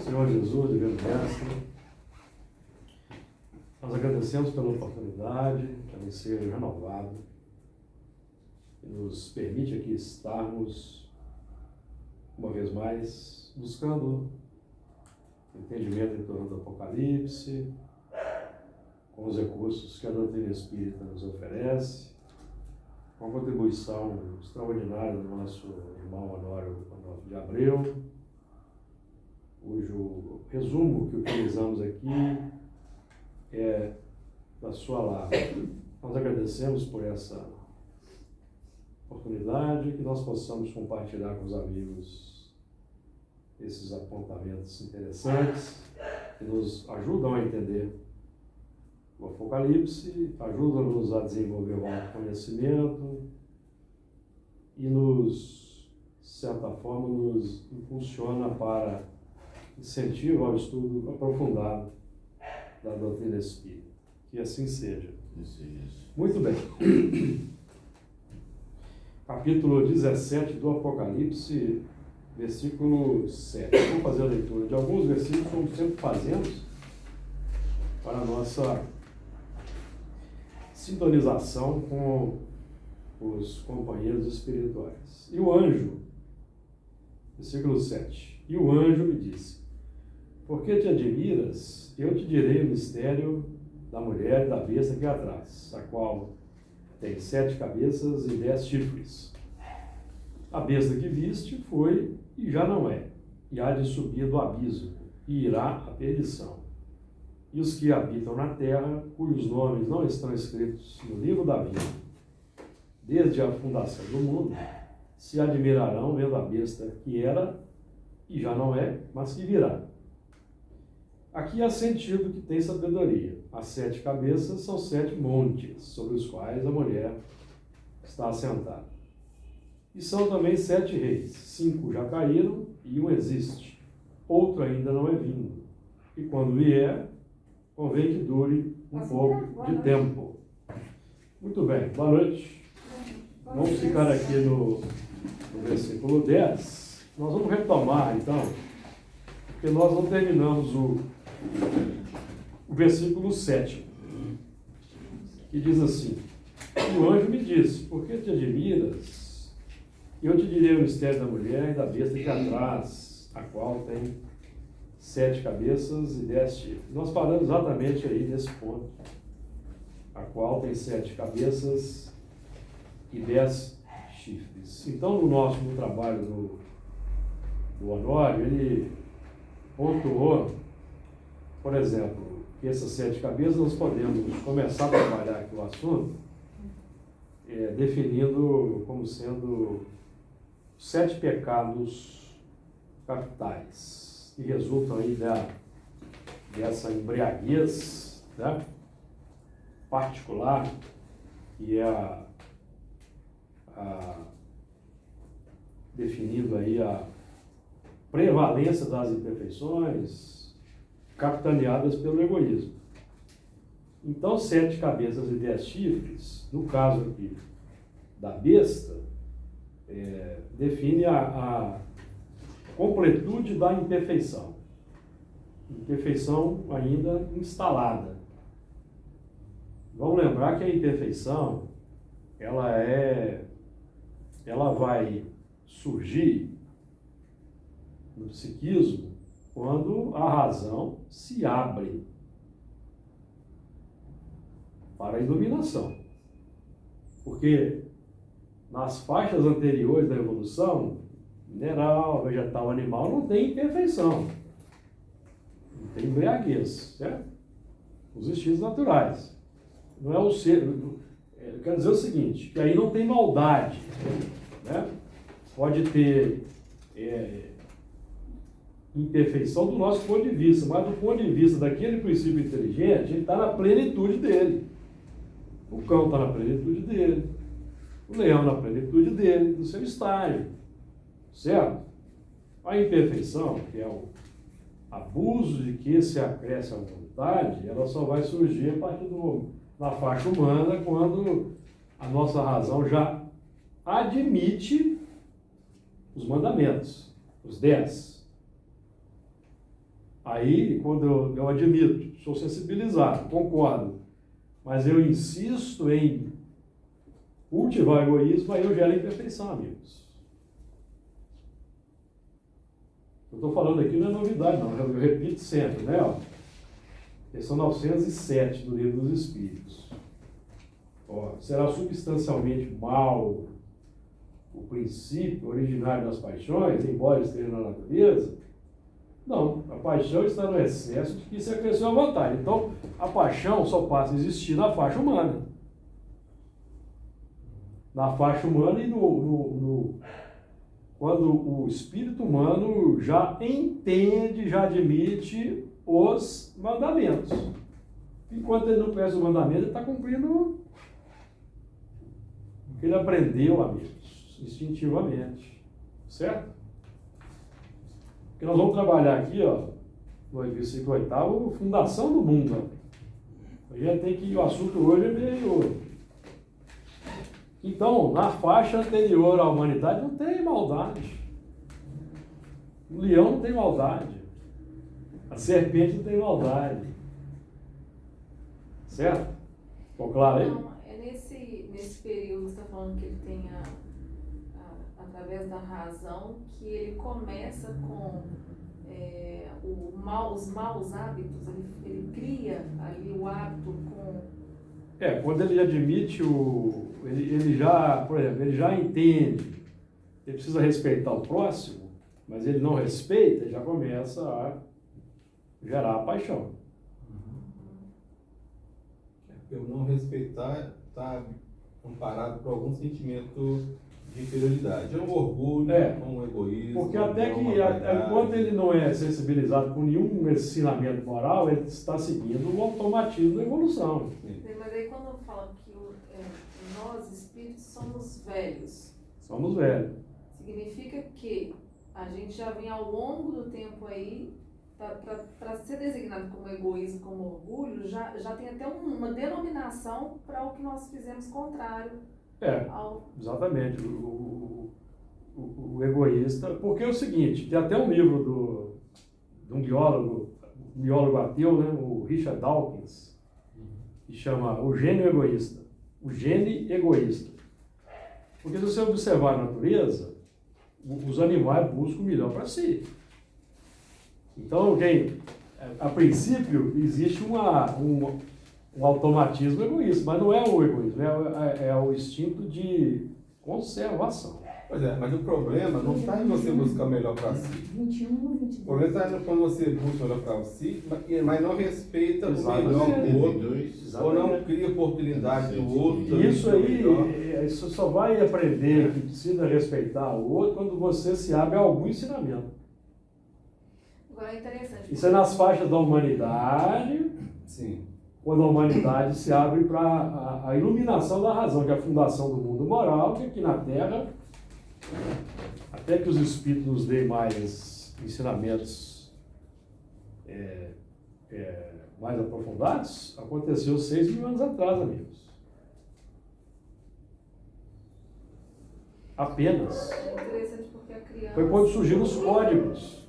Senhor Jesus, Divino Mestre, nós agradecemos pela oportunidade que ela seja renovada e nos permite aqui estarmos, uma vez mais, buscando entendimento em torno do Apocalipse, com os recursos que a doutrina espírita nos oferece, com a contribuição extraordinária do nosso irmão Honório de Abreu, cujo resumo que utilizamos aqui é da sua lavra. Nós agradecemos por essa oportunidade, que nós possamos compartilhar com os amigos esses apontamentos interessantes, que nos ajudam a entender o Apocalipse, ajudam-nos a desenvolver o autoconhecimento e nos, de certa forma, nos impulsiona para incentivo ao estudo aprofundado da doutrina espírita. Que assim seja. Isso. Muito bem. Capítulo 17 do Apocalipse, versículo 7. Vamos fazer a leitura de alguns versículos, como sempre fazemos, para a nossa sintonização com os companheiros espirituais. E o anjo, versículo 7. E o anjo me disse: por que te admiras? Eu te direi o mistério da mulher e da besta que há atrás, a qual tem 7 cabeças e 10 chifres. A besta que viste foi e já não é, e há de subir do abismo, e irá à perdição. E os que habitam na terra, cujos nomes não estão escritos no livro da vida, desde a fundação do mundo, se admirarão vendo a besta que era e já não é, mas que virá. Aqui há sentido que tem sabedoria. As 7 cabeças são 7 montes, sobre os quais a mulher está assentada. E são também 7 reis. 5 já caíram e 1 existe. Outro ainda não é vindo. E quando vier, convém que dure um pouco de tempo. Muito bem, boa noite. Vamos ficar aqui no versículo 10. Nós vamos retomar, então, porque nós não terminamos o versículo 7, que diz assim: e o anjo me disse: por que te admiras? Eu te direi o mistério da mulher e da besta que atrás, a qual tem 7 cabeças e 10 chifres. Nós paramos exatamente aí nesse ponto, a qual tem 7 cabeças e 10 chifres. Então, no trabalho do Honório, ele pontuou, por exemplo, que essas 7 cabeças nós podemos começar a trabalhar aqui o assunto definindo como sendo 7 pecados capitais que resultam aí dessa embriaguez, né, particular, que é definindo aí a prevalência das imperfeições capitaneadas pelo egoísmo. Então, 7 cabeças e 10 chifres, no caso aqui da besta, define a completude da imperfeição. Imperfeição ainda instalada. Vamos lembrar que a imperfeição, ela vai surgir no psiquismo quando a razão se abre para a iluminação. Porque nas faixas anteriores da evolução, mineral, vegetal, animal, não tem imperfeição. Não tem embriaguez, certo? Os instintos naturais. Não é o ser. Quer dizer o seguinte, que aí não tem maldade, né? Pode ter imperfeição do nosso ponto de vista, mas do ponto de vista daquele princípio inteligente, ele está na plenitude dele. O cão está na plenitude dele, o leão na plenitude dele, do seu estágio, certo? A imperfeição, que é o abuso de que se acresce à vontade, ela só vai surgir a partir da faixa humana, quando a nossa razão já admite os mandamentos. os 10. Aí, quando eu admito, sou sensibilizado, concordo, mas eu insisto em cultivar o egoísmo, aí eu gero imperfeição, amigos. Eu estou falando aqui, não é novidade, não, eu repito sempre, né? Ó, questão 907 do Livro dos Espíritos. Ó, será substancialmente mal o princípio originário das paixões, embora esteja na natureza? Não, a paixão está no excesso de que se acresceu a vontade. Então, a paixão só passa a existir na faixa humana. Na faixa humana e quando o espírito humano já entende, já admite os mandamentos. Enquanto ele não conhece os mandamentos, ele está cumprindo o que ele aprendeu, amigos, instintivamente. Certo? Porque nós vamos trabalhar aqui, ó, no versículo 8º, fundação do mundo. Ó. A gente tem que, o assunto hoje é meio... Então, na faixa anterior à humanidade não tem maldade. O leão não tem maldade. A serpente não tem maldade. Certo? Ficou claro aí? Não, é nesse período que você está falando que ele tem através da razão, que ele começa com os maus hábitos, ele cria ali o hábito com... Quando ele admite ele já, por exemplo, ele já entende, ele precisa respeitar o próximo, mas ele não respeita, ele já começa a gerar a paixão. Eu não respeitar está comparado com algum sentimento de inferioridade. É um orgulho, um egoísmo. Porque até que, enquanto ele não é sensibilizado com nenhum ensinamento moral, ele está seguindo o automatismo da evolução. Mas aí quando fala que nós, espíritos, somos velhos. Somos velhos. Significa que a gente já vem ao longo do tempo aí, para ser designado como egoísmo, como orgulho, já tem até uma denominação para o que nós fizemos contrário. Exatamente. O egoísta. Porque é o seguinte, tem até um livro de um biólogo ateu, né, o Richard Dawkins, que chama O Gênio Egoísta. O gene egoísta. Porque se você observar a natureza, os animais buscam o melhor para si. Então, a princípio, existe um automatismo egoísta, mas não é o egoísmo, é o instinto de conservação. Pois é, mas o problema não está em você buscar o melhor para si. 21 ou 22. O problema está quando você busca o melhor para si, mas não respeita o melhor do outro, ou não cria oportunidade do outro. Isso só vai aprender que precisa respeitar o outro quando você se abre a algum ensinamento. Agora é interessante. Isso é nas faixas da humanidade. Sim. Quando a humanidade se abre para a iluminação da razão, que é a fundação do mundo moral, que aqui na Terra, até que os Espíritos nos deem mais ensinamentos mais aprofundados, aconteceu 6.000 anos atrás, amigos. Apenas. É interessante porque a criança... Foi quando surgiram os códigos.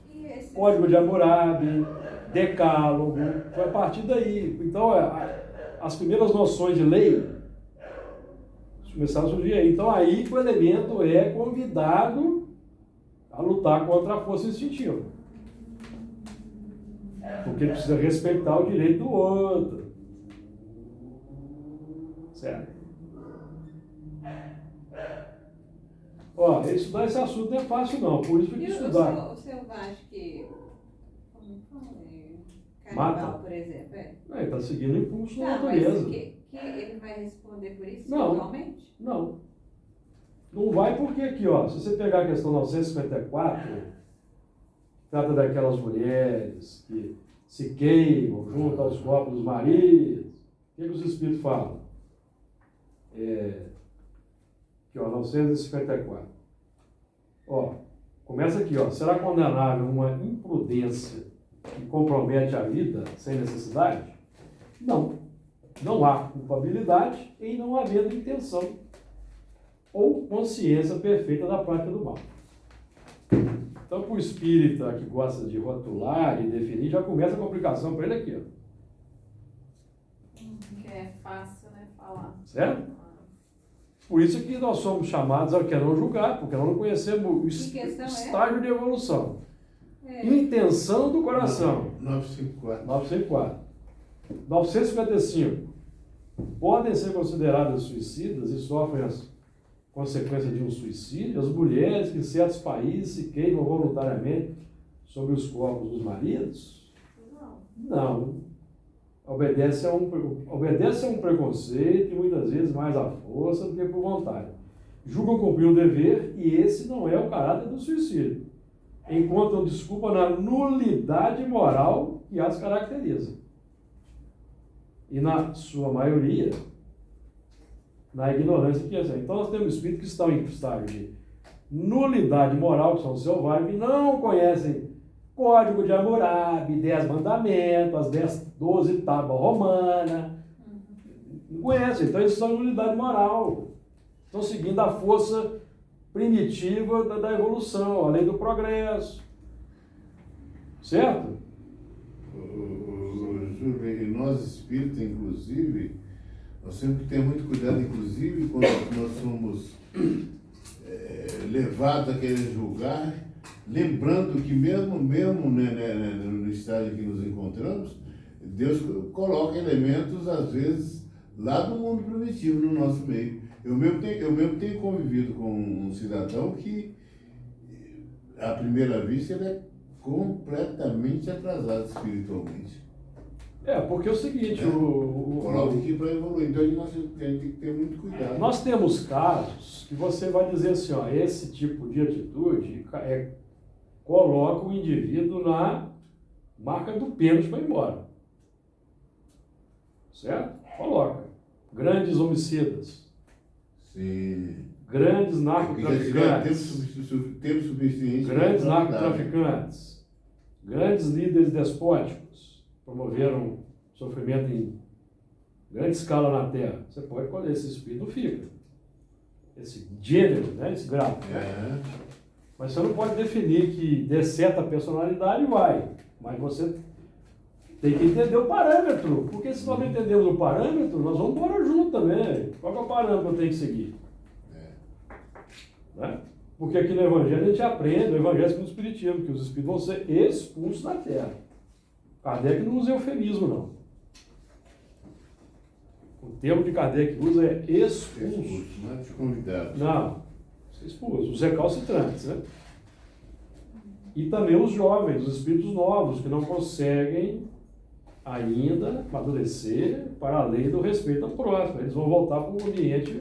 Código de Hammurabi, Decálogo, foi a partir daí. Então, as primeiras noções de lei começaram a surgir aí. Então, aí que o elemento é convidado a lutar contra a força instintiva. Porque ele precisa respeitar o direito do outro. Certo? Ó, estudar esse assunto não é fácil não, por isso tem que estudar. O senhor acha que... Mata. Carnaval, por exemplo, Ele está seguindo o impulso da Não, natureza. mas que ele vai responder por isso Não. totalmente? Não. Não vai porque aqui, ó, se você pegar a questão 954, trata daquelas mulheres que se queimam junto aos corpos dos maridos. O que os Espíritos falam? Aqui, ó, 954. Ó, começa aqui, ó. Será condenável uma imprudência que compromete a vida sem necessidade? Não. Não há culpabilidade em não havendo intenção ou consciência perfeita da prática do mal. Então, para o espírita que gosta de rotular e definir, já começa a complicação para ele aqui, ó. Que é fácil, né, falar. Certo? Por isso que nós somos chamados a que não julgar, porque nós não conhecemos o estágio de evolução. Intenção do coração. 954. 954. 955. Podem ser consideradas suicidas e sofrem as consequências de um suicídio as mulheres que em certos países se queimam voluntariamente sobre os corpos dos maridos? Não. Obedece a um preconceito e muitas vezes mais à força do que por vontade. Julgam cumprir um dever e esse não é o caráter do suicídio. Encontram desculpa na nulidade moral que as caracteriza. E na sua maioria, na ignorância que é. Então nós temos espíritos que estão em estágio de nulidade moral, que são selvagens, que não conhecem Código de Hammurabi, 10 mandamentos, as 12 tábuas romanas. Não conhecem, então eles estão em nulidade moral. Estão seguindo a força primitiva da evolução, a lei do progresso. Certo? Júlio, e nós espíritas, inclusive, nós temos que ter muito cuidado, inclusive, quando nós somos levados a querer julgar, lembrando que mesmo no estágio que nos encontramos, Deus coloca elementos, às vezes, lá do mundo primitivo no nosso meio. Eu mesmo tenho convivido com um cidadão que, à primeira vista, ele é completamente atrasado espiritualmente. Porque é o seguinte, coloca aqui para evoluir, então nós temos que ter muito cuidado. Nós temos casos que você vai dizer assim, ó, esse tipo de atitude coloca o indivíduo na marca do pênalti para ir embora. Certo? Coloca. Grandes homicidas. Sim. Grandes narcotraficantes. Tempo suficiente. Grandes narcotraficantes. Grandes líderes despóticos. Promoveram sofrimento em grande escala na Terra. Você pode colher esse espírito, não fica. Esse gênero, né? Esse grau. Né? Mas você não pode definir que de certa personalidade vai. Mas você tem que entender o parâmetro. Porque se nós não entendemos o parâmetro, nós vamos embora junto também. Qual que é o parâmetro que eu tenho que seguir? Né? Porque aqui no Evangelho a gente aprende, no Evangelho no Espiritismo, que os espíritos vão ser expulsos da Terra. Kardec não usa eufemismo, não. O termo que Kardec usa é expulso. Não é de convidado. Não, você expulso. Os recalcitrantes, né? E também os jovens, os espíritos novos, que não conseguem ainda amadurecer para além do respeito ao próximo. Eles vão voltar para um ambiente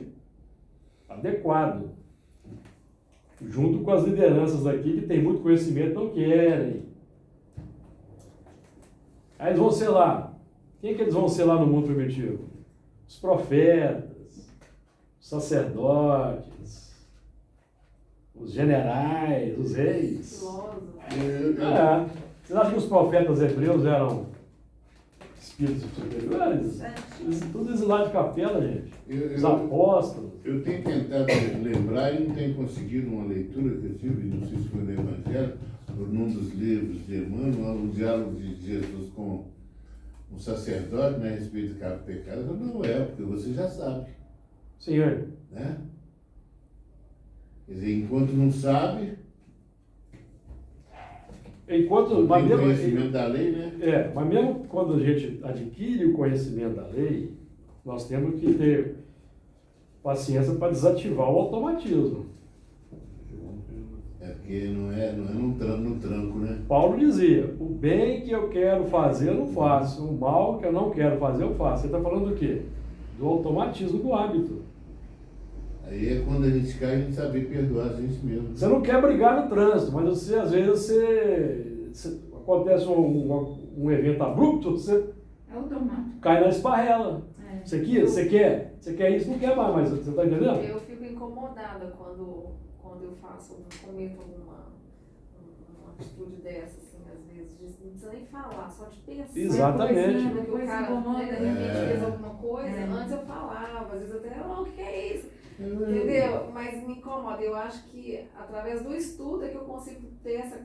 adequado. Junto com as lideranças aqui, que tem muito conhecimento, não querem. Aí eles vão ser lá. Quem que eles vão ser lá no mundo primitivo? Os profetas, os sacerdotes, os generais, os reis. Vocês acham que os profetas hebreus eram espíritos superiores? Tudo isso lá de capela, gente. Os apóstolos. Eu tenho tentado lembrar e não tenho conseguido uma leitura que eu tive, não sei se foi no Evangelho, ou num dos livros de Emmanuel, um diálogo de Jesus com um sacerdote, né, a respeito do cabo pecado. Eu não porque você já sabe. Senhor. Né? Quer dizer, enquanto não sabe, tem conhecimento da lei, né? Mas mesmo quando a gente adquire o conhecimento da lei, nós temos que ter paciência para desativar o automatismo. Porque não é no tranco, né? Paulo dizia, o bem que eu quero fazer eu não faço, o mal que eu não quero fazer eu faço. Você está falando do quê? Do automatismo do hábito. Aí é quando a gente cai, a gente saber perdoar a gente mesmo. Você não quer brigar no trânsito, mas você, às vezes, acontece um evento abrupto, você cai na esparrela. Você quer isso, não quer mais, mas você está entendendo? Eu fico incomodada quando eu cometo uma atitude dessa, assim, às vezes, não precisa nem falar, só de pensar. Exatamente. Que o cara, de repente, fez alguma coisa, antes eu falava, às vezes até, o que é isso? Entendeu? Mas me incomoda. Eu acho que através do estudo é que eu consigo ter essa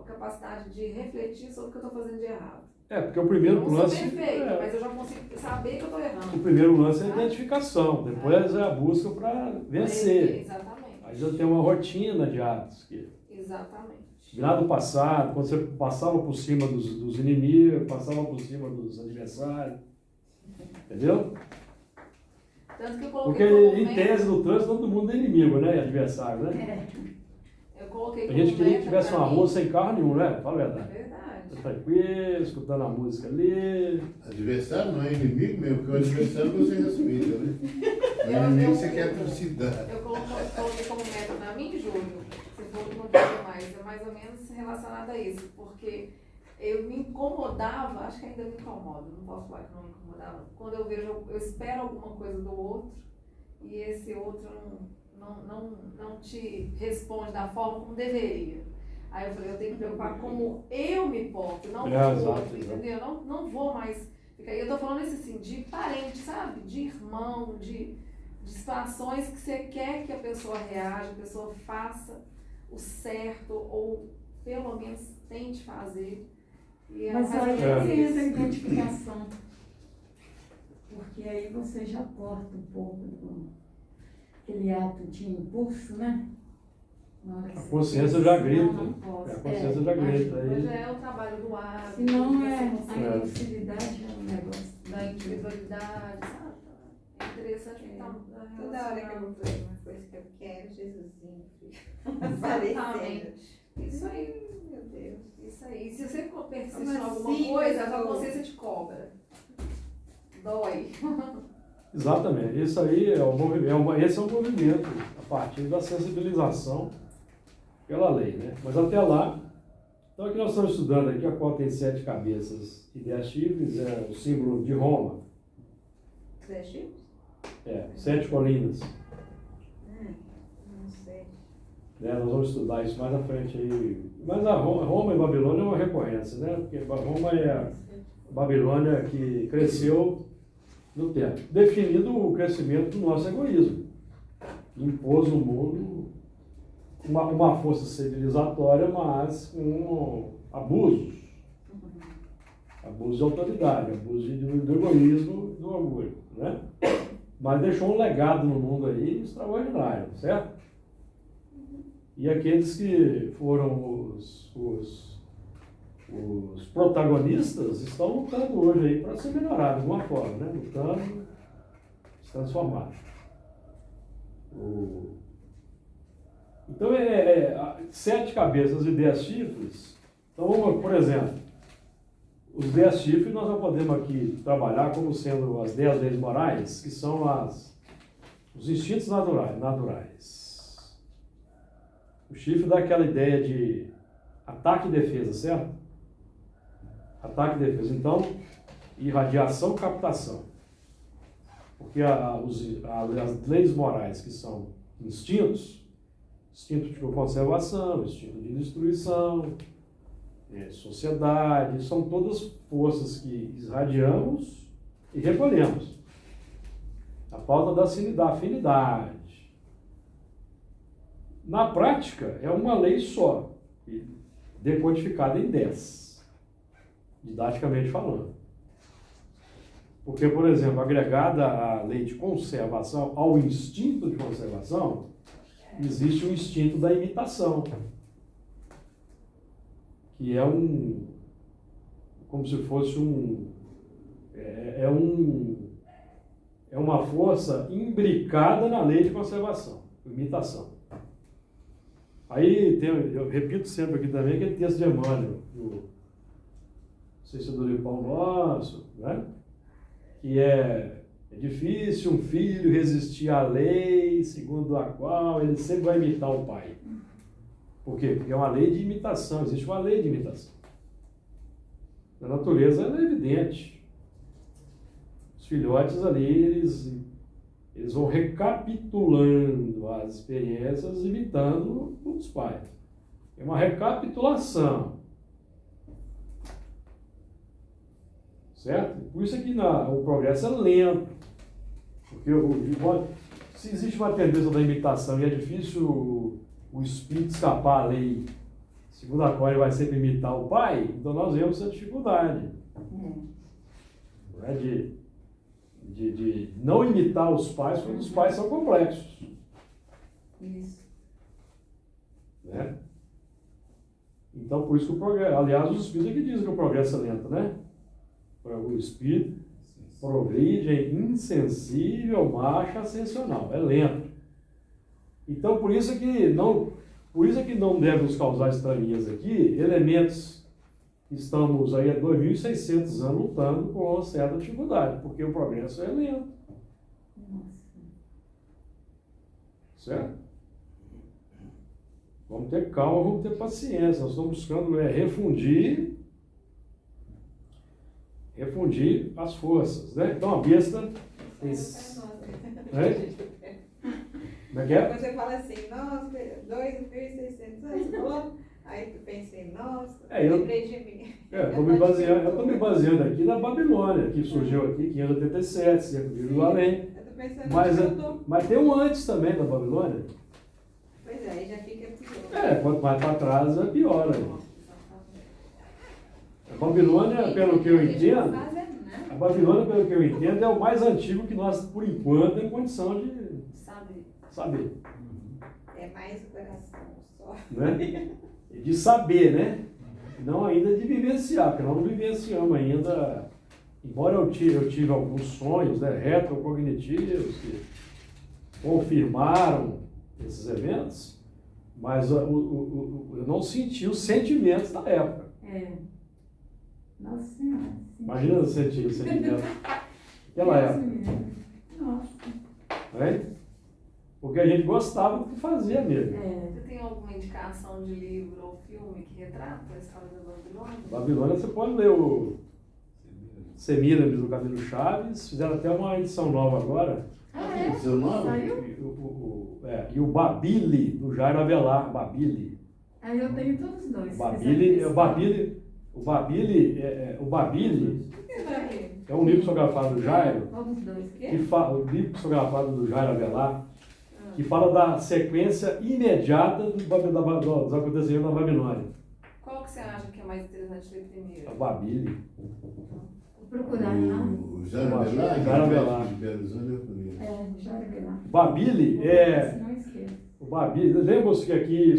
capacidade de refletir sobre o que eu estou fazendo de errado. Porque o Eu primeiro não sou lance. perfeito, mas eu já consigo saber que eu estou errando. O primeiro lance é a identificação, depois é a busca para vencer. Exatamente. Aí já tem uma rotina de hábitos. Exatamente. Lá do passado, quando você passava por cima dos inimigos, passava por cima dos adversários. Entendeu? Tanto que eu Porque coloquei em tese no trânsito todo mundo é inimigo, né? Adversário, né? Eu coloquei A gente queria que tivesse uma pra rua mim. sem carro nenhum, né? Fala a É verdade. verdade. Tranquilo, escutando a música ali. Adversário não é inimigo mesmo, porque o adversário você respeita, né? O inimigo você quer atrocidade. Eu coloquei como meta pra mim, Júlio, se for não quero mais, é mais ou menos relacionado a isso, porque eu me incomodava, acho que ainda me incomoda, não posso falar que não me incomodava, quando eu vejo, eu espero alguma coisa do outro e esse outro não te responde da forma como deveria. Aí eu falei, eu tenho que preocupar como eu me porto, não como o outro, entendeu? Não vou mais ficar. E eu tô falando isso assim, de parente, sabe? De irmão, de situações que você quer que a pessoa reaja, a pessoa faça o certo, ou pelo menos tente fazer. E Mas fazer aí É. que entra a identificação. Porque aí você já corta um pouco aquele ato de impulso, né? Na hora que A você consciência pensa, já não, grita. não posso. A consciência já grita. Hoje Aí, é o trabalho do hábito, Se não é, você a consegue impulsividade é um negócio. da individualidade, sabe? É interessante que tá Toda hora que eu vou fazer uma coisa que eu quero, Jesusinho, Exatamente. Isso aí. Meu Deus. Isso aí. E se você persiste Como em alguma assim, coisa, a pessoa? sua consciência te cobra. Dói. exatamente. Isso aí esse é um movimento a partir da sensibilização pela lei, né? Mas até lá, então aqui nós estamos estudando aqui, a qual tem 7 cabeças e 10 chifres, é o símbolo de Roma. 10 chifres? 7 colinas. Não sei. Né? Nós vamos estudar isso mais à frente aí. Mas a Roma e Babilônia é uma recorrência, né? Porque Roma é a Babilônia que cresceu no tempo, definindo o crescimento do nosso egoísmo. Impôs no mundo uma força civilizatória, mas com abusos. Abuso de autoridade, abuso do egoísmo, do orgulho, né? Mas deixou um legado no mundo aí extraordinário, certo? E aqueles que foram os protagonistas estão lutando hoje aí para se melhorar de alguma forma, né? Lutando, se transformar. Então, 7 cabeças e 10 chifres. Então, vamos, por exemplo, os 10 chifres nós não podemos aqui trabalhar como sendo as 10 leis morais, que são os instintos naturais. O chifre dá aquela ideia de ataque e defesa, certo? Ataque e defesa. Então, irradiação e captação. Porque as leis morais, que são instintos, instinto de conservação, instinto de destruição, sociedade, são todas forças que irradiamos e recolhemos. A falta da afinidade. Na prática, é uma lei só, decodificada em 10, didaticamente falando. Porque, por exemplo, agregada à lei de conservação, ao instinto de conservação, existe o instinto da imitação, que é como se fosse uma força imbricada na lei de conservação, imitação. Aí, eu repito sempre aqui também, aquele texto de Emmanuel, não sei se é do Pão Nosso, né? Que é difícil um filho resistir à lei segundo a qual ele sempre vai imitar o pai. Por quê? Porque é uma lei de imitação, existe uma lei de imitação. Na natureza ela é evidente. Os filhotes ali, eles vão recapitulando as experiências, imitando os pais. É uma recapitulação. Certo? Por isso é que o progresso é lento. Porque se existe uma tendência da imitação e é difícil o espírito escapar à lei, segundo a qual ele vai sempre imitar o pai, então nós vemos essa dificuldade. Né, de não imitar os pais quando os pais são complexos. Isso. Né? Então, por isso que o progresso, aliás, os espíritos é que dizem que o progresso é lento, né? O espírito progride em insensível marcha ascensional, é lento. Então, por isso é que não deve nos causar estranheza aqui elementos que estamos aí há 2.600 anos lutando com uma certa dificuldade, porque o progresso é lento. Certo? Vamos ter calma, vamos ter paciência. Nós estamos buscando refundir as forças, né? Então a besta tem... Né? Como é que é? Você fala assim, nossa, 2.600 anos, você falou? Aí tu pensei, nossa, eu lembrei de mim. eu estou me baseando aqui na Babilônia, que surgiu aqui em 587, século de Jerusalém. Eu tô pensando Mas tem um antes também da Babilônia. Pois é, aí já fica pior. Quanto mais para trás é pior. Né? A Babilônia, pelo que eu entendo, é o mais antigo que nós, por enquanto, temos condição de saber. É mais o coração só. Né? De saber, né? Não ainda de vivenciar, porque nós não vivenciamos ainda, embora eu tive alguns sonhos, né, retrocognitivos, que confirmaram esses eventos, mas eu não senti os sentimentos da época. Nossa Senhora. Imagina sentir os sentimentos daquela época. Nossa. Né? Porque a gente gostava do que fazia mesmo. Você tem alguma indicação de livro ou filme que retrata a história da Babilônia? Babilônia, você pode ler o Semíramis do Camilo Chaves, fizeram até uma edição nova agora. Seu nome? Saiu? E o Babili, do Jairo Avelar, Babili. Aí eu tenho todos os dois. O Babili é um livro psicografado do Jairo, Todos os dois. o livro psicografado do Jairo Avelar, que fala da sequência imediata dos acontecimentos na Babilônia. Qual que você acha que é mais interessante ler primeiro? O Babili. Vou procurar lá. O Jairo Avelar? Jairo Avelar. O Jairo Avelar. Babili Não esqueça. O Babili, lembra-se que aqui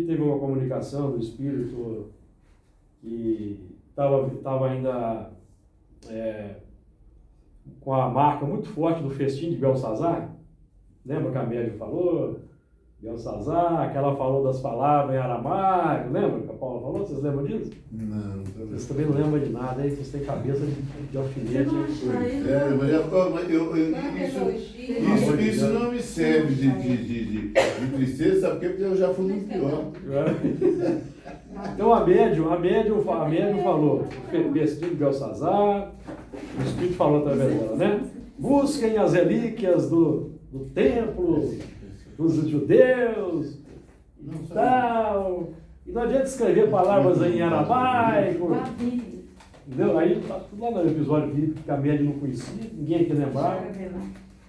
teve uma comunicação do espírito que estava ainda com a marca muito forte do festim de Belsazar? Lembra que a médium falou? Belsazar, que ela falou das palavras em aramaico, lembra que a Paula falou? Vocês lembram disso? Não. Vocês também não lembram de nada, aí vocês têm cabeça de alfinete. Isso não me serve de tristeza, sabe por quê? Porque eu já fui muito pior. Então a médium falou, o vestido de Belsazar, o Espírito falou através dela, né? Busquem as relíquias do templo dos judeus e tal. E não adianta escrever palavras em aramaico. Entendeu? Aí tá tudo lá no episódio bíblico que a médium não conhecia, ninguém aqui lembrava.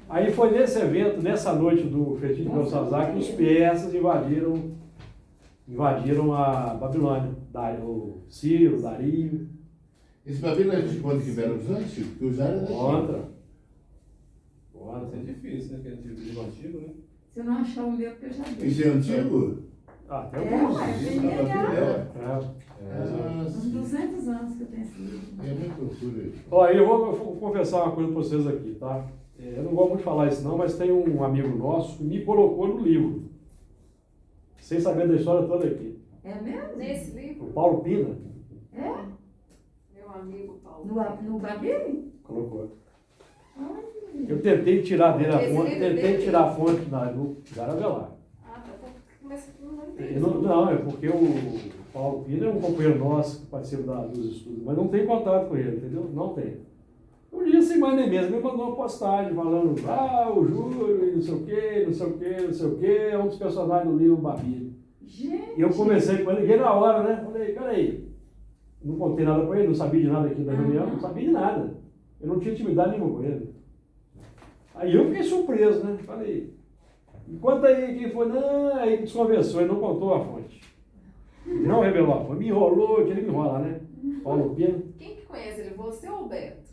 Aí foi nesse evento, nessa noite do festim de Belsazar, que os persas invadiram a Babilônia. O Ciro, o Dario. Esse Babilônia a gente pode que vieram dos antigos, porque o Jairo era Contra. Isso é difícil, né? Que é livro antigo, né? Se eu não achar o meu, porque eu já vi. Isso é antigo? Tem alguns. Uns 200 anos que eu tenho esse livro. É muito procura. Ó, eu vou confessar uma coisa para vocês aqui, tá? Eu não gosto muito de falar isso não, mas tem um amigo nosso que me colocou no livro. Sem saber da história toda aqui. É mesmo? Nesse livro? O Paulo Pina Meu amigo Paulo. No Babili? colocou. Eu tentei tirar dele a Esse fonte, livro tentei dele? tirar a fonte do Jairo Avelar. Mas não entendi. Não, é porque o Paulo Pina é um companheiro nosso que participa dos estudos, mas não tem contato com ele, entendeu? Não tem. Um dia, sem mais nem mesmo, me mandou uma postagem falando, o Júlio, não sei o quê, não sei o quê, não sei o quê, é um dos personagens do livro Babili. Gente! E eu conversei com ele, liguei na hora, né? Falei, peraí, não contei nada com ele, não sabia de nada aqui da reunião, não sabia de nada. Eu não tinha intimidade nenhuma com ele. Aí eu fiquei surpreso, né? Falei, conta aí quem foi. Não, aí desconversou, ele não contou a fonte. Ele não revelou a fonte, me enrolou, que ele me enrola, né? Paulo Pina. Quem que conhece ele? Você ou o Beto?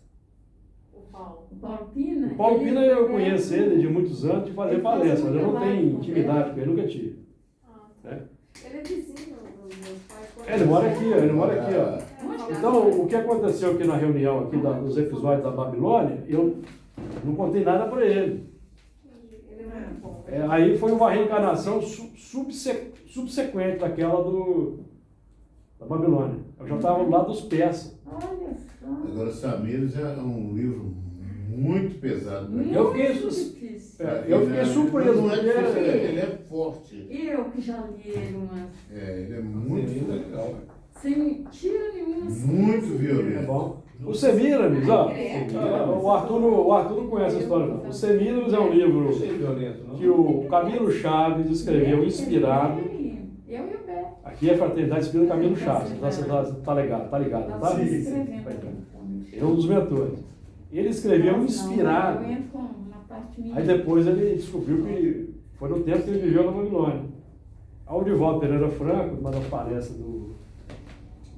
O Paulo? O Paulo Pina? O Paulo Pina eu conheço ele de muitos anos de fazer Ele faz palestra, mas eu não muito tenho trabalho, intimidade com ele, nunca tive. Ah, Né? ele é vizinho dos meus pais. Ele mora aqui, ó, ele mora aqui, ó. É, Então, o que aconteceu aqui na reunião aqui dos episódios da Babilônia, eu não contei nada para ele. Ele é muito bom. Aí foi uma reencarnação subsequente daquela da Babilônia. Eu já estava lá dos persas. Olha só. Agora, Sameiros é um livro muito pesado. Né? Eu fiquei difícil. Eu fiquei surpreso, Não é porque difícil, ele é forte. Eu que já li ele umas. Ele é Muito muito, legal. Sem mentira nenhuma. muito é violento. bom. O Semiramis, ó, o Arthur não conhece a história não. O Semiramis é um livro Achei violento, não? que o Camilo Chaves escreveu inspirado. Eu e o Beto. Aqui é Fraternidade Espírita Camilo Chaves, você tá ligado, tá? Nós Tá? escrevendo. Ele é um dos mentores. Ele escreveu inspirado. Eu entro com uma parte minha. Aí depois ele descobriu que foi no tempo que ele viveu na Babilônia. Ao Divaldo Pereira Franco, numa das palestras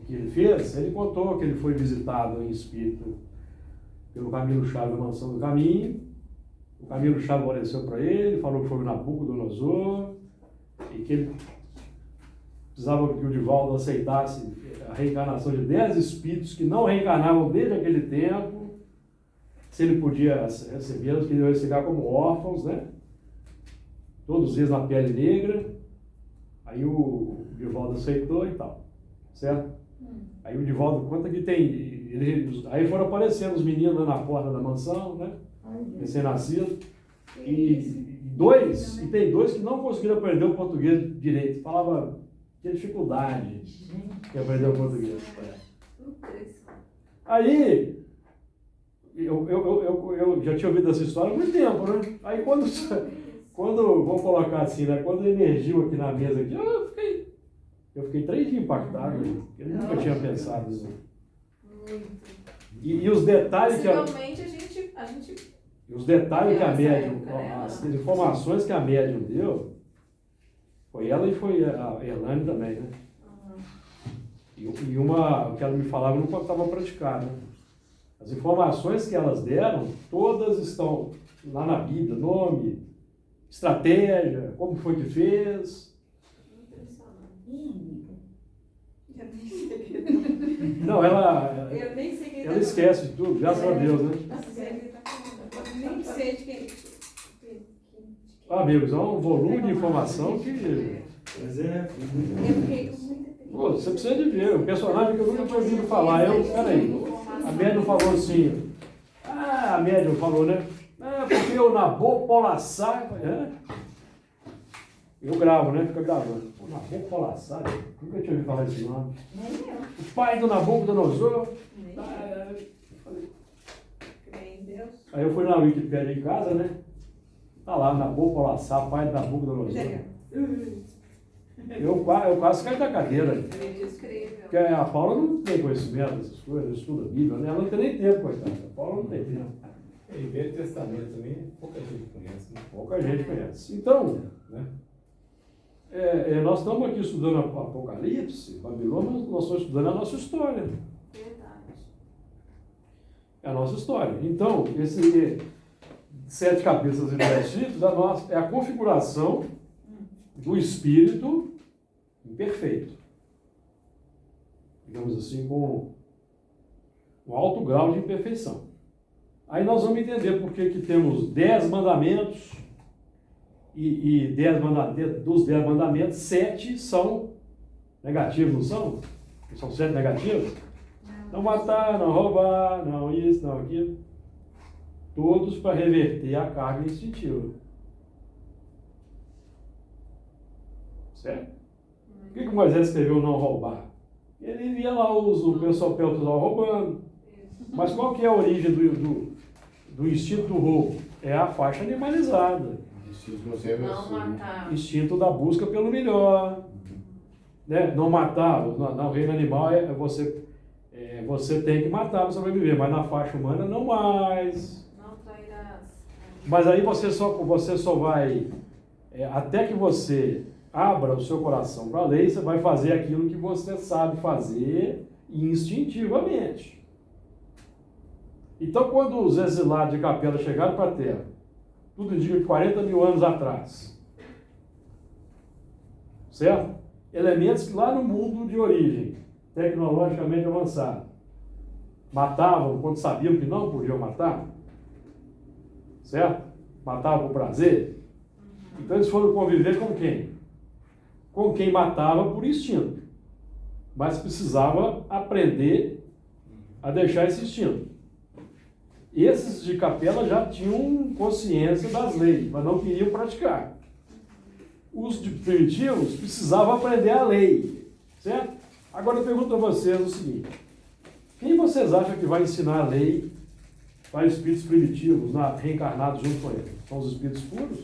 que ele fez, ele contou que ele foi visitado em espírito pelo Camilo Chaves na Mansão do Caminho. O Camilo Chaves apareceu para ele, falou que foi o Nabucodonosor e que ele precisava que o Divaldo aceitasse a reencarnação de 10 espíritos que não reencarnavam desde aquele tempo, se ele podia recebê-los, que eles iam receber como órfãos, né? Todos eles na pele negra. Aí o Divaldo aceitou e tal, certo? Aí o Divaldo conta que aí foram aparecendo os meninos lá na porta da mansão, né? Recém-nascidos. E tem dois que não conseguiram aprender o português direito. Falava que dificuldade de aprender o português. Aí, eu já tinha ouvido essa história há muito tempo, né? Aí quando vou colocar assim, né? Quando emergiu aqui na mesa, aqui, eu fiquei 3 dias impactado, né? Eu nunca tinha pensado nisso. Muito. E os detalhes que Possivelmente a gente os detalhes que a Nessa médium, época, né? as informações que a médium deu, foi ela e foi a Elane também, né? E o que ela me falava não estava praticado. Né? As informações que elas deram, todas estão lá na Bíblia, nome, estratégia, como foi que fez. Não, Eu nem sei quem ela esquece de tudo, graças a Deus, né? Nem sei de quem. Amigos, é um volume de informação que... Mas é. Eu fiquei com muita Pô, você precisa de ver, um personagem que eu nunca tinha ouvido falar. Peraí, a médium falou assim, a médium falou, né? Porque o Nabopolassar, eu gravo, né? Fica gravando. O Nabopolassar, nunca tinha ouvido falar esse nome. Nem eu. O pai do Nabucodonosor. Crê em Deus. Aí eu fui na Wikipédia em casa, né? Tá lá, Nabopolassar, pai do Nabucodonosor. Eu quase caí da cadeira. Ele escreve. Porque a Paula não tem conhecimento dessas coisas, não estuda a Bíblia, né? Ela não tem nem tempo, coitada. A Paula não tem tempo. E Velho Testamento também, pouca gente conhece, né? Pouca gente conhece. Então, né? Nós estamos aqui estudando Apocalipse, Babilônia, mas nós estamos estudando a nossa história. Verdade. É a nossa história. Então, esse 7 cabeças e 10 chifres é a configuração do espírito imperfeito. Digamos assim, com um alto grau de imperfeição. Aí nós vamos entender por que temos 10 mandamentos e dos 10 mandamentos, 7 são negativos, não são? São 7 negativos? Não matar, não roubar, não isso, não aquilo. Todos para reverter a carga instintiva. Certo? Por que Moisés escreveu não roubar? Ele via lá o pessoal roubando. Mas qual que é a origem do instinto do roubo? É a faixa animalizada. Não matar. Instinto da busca pelo melhor. Né? Não matar, no reino animal você tem que matar para sobreviver, mas na faixa humana não mais. Não trairás. Mas aí você só vai, até que você abra o seu coração para a lei, você vai fazer aquilo que você sabe fazer instintivamente. Então, quando os exilados de Capela chegaram para a Terra, tudo indica que 40 mil anos atrás, certo? Elementos que lá no mundo de origem, tecnologicamente avançado, matavam quando sabiam que não podiam matar, certo? Matavam por prazer. Então eles foram conviver com quem? Com quem matava por instinto, mas precisava aprender a deixar esse instinto. Esses de Capela já tinham consciência das leis, mas não queriam praticar. Os de primitivos precisavam aprender a lei, certo? Agora eu pergunto a vocês o seguinte: quem vocês acham que vai ensinar a lei para espíritos primitivos, reencarnados junto com eles? São os espíritos puros?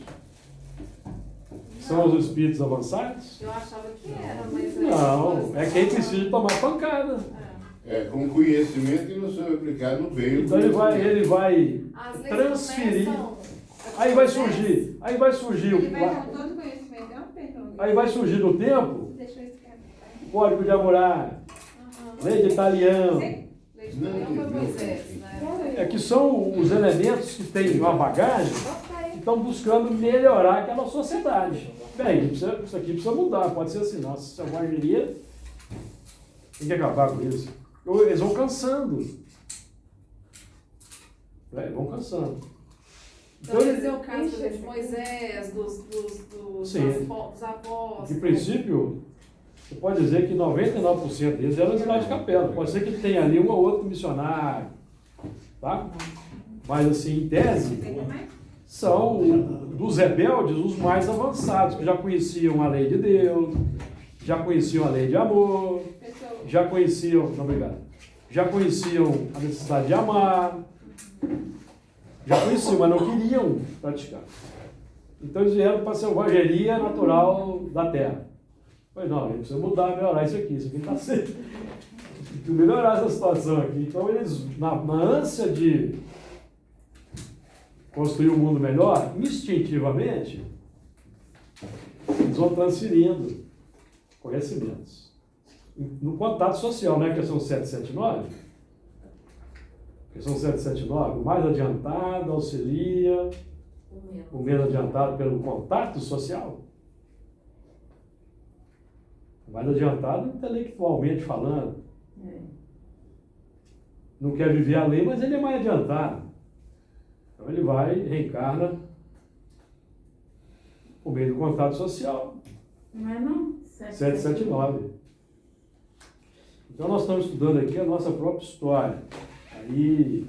São os espíritos avançados? Eu achava que era, mas... Não, é quem precisa tomar pancada. Com conhecimento e não soube aplicar no bem. Então ele vai As leis transferir. começam- Aí vai surgir Ele vai com todo conhecimento, é uma pergunta. aí vai surgir no tempo Deixa eu escrever. Código de Hammurabi, Lei de Italião. Lei de Italião foi Moisés, né? É que são os elementos que têm uma bagagem que estão buscando melhorar aquela sociedade. Bem, isso aqui precisa mudar, pode ser assim, nossa selvageria tem que acabar com isso. Eles vão cansando. Vão cansando. Então, esse é o caso, por exemplo, de Moisés, Sim. dos apóstolos. De princípio, você pode dizer que 99% deles eram exilados de Capela. Pode ser que tenha ali um ou outro missionário, tá? Mas, assim, em tese, são dos rebeldes os mais avançados, que já conheciam a lei de Deus, já conheciam a lei de amor, já conheciam, não, obrigado, já conheciam a necessidade de amar, já conheciam, mas não queriam praticar. Então eles vieram para a selvageria natural da terra. Pois não, a gente precisa mudar, melhorar isso aqui não está certo. Tem que melhorar essa situação aqui. Então eles, na ânsia de construir um mundo melhor, instintivamente, eles vão transferindo conhecimentos. No contato social, né? Questão 779. Questão 779, o mais adiantado auxilia o menos adiantado pelo contato social. O mais adiantado intelectualmente falando. Não quer viver a lei, mas ele é mais adiantado. Então ele vai, reencarna por meio do contato social. Não é não? 779. Então nós estamos estudando aqui a nossa própria história. Aí,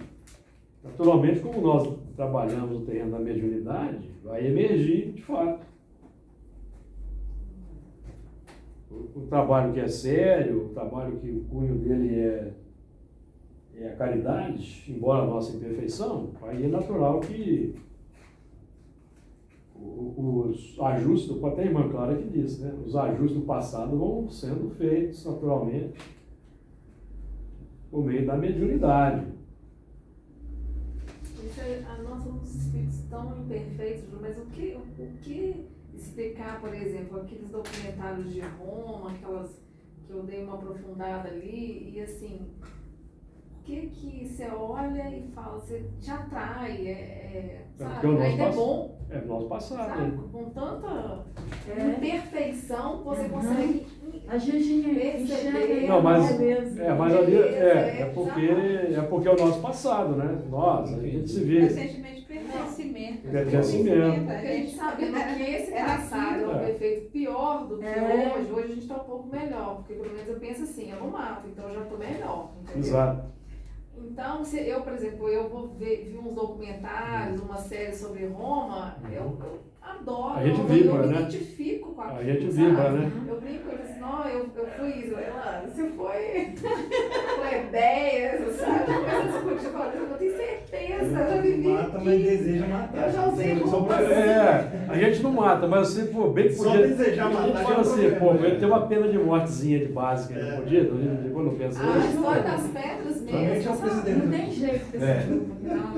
naturalmente, como nós trabalhamos no terreno da mediunidade, vai emergir de fato. O trabalho que é sério, o trabalho que o cunho dele é a caridade, embora a nossa imperfeição, aí é natural que os ajustes, até a irmã Clara que disse, né? Os ajustes do passado vão sendo feitos naturalmente por meio da mediunidade. Nós somos espíritos tão imperfeitos, mas o que explicar, por exemplo, aqueles documentários de Roma, aquelas que eu dei uma aprofundada ali, e assim, o que você olha e fala, você te atrai, sabe? Ainda é bom. É o nosso passado. Sabe? Né? Com tanta imperfeição, você consegue a gente perceber. Não, mas ali porque é porque é o nosso passado, né? Nós, a gente se vê. É sentimento de pertencimento. Pertencimento. Porque a gente sabe que esse passado é um perfeito pior do que hoje. Hoje a gente está um pouco melhor, porque pelo menos eu penso assim, eu não mato, então eu já estou melhor. Entendeu? Exato. Então, se eu, por exemplo, eu vou ver uns documentários, uma série sobre Roma, eu adoro, a gente eu vibra, me né? identifico com aquilo, A gente vibra, sabe? né? Eu brinco, eu assim, não, eu fui isso, você foi plebeia, sabe? Coisas que eu falo, eu tenho certeza, eu já vivi mata, mas deseja matar. Eu já usei Só roupa. A gente não mata, mas você, pô, bem que Só podia... desejar A gente matar fala já é assim, problema, pô, né? ele tem uma pena de mortezinha de básica, não podia? Quando eu penso A isso. história das pedras Somente mesmo, ao sabe? presidente. Não tem jeito desse grupo, não.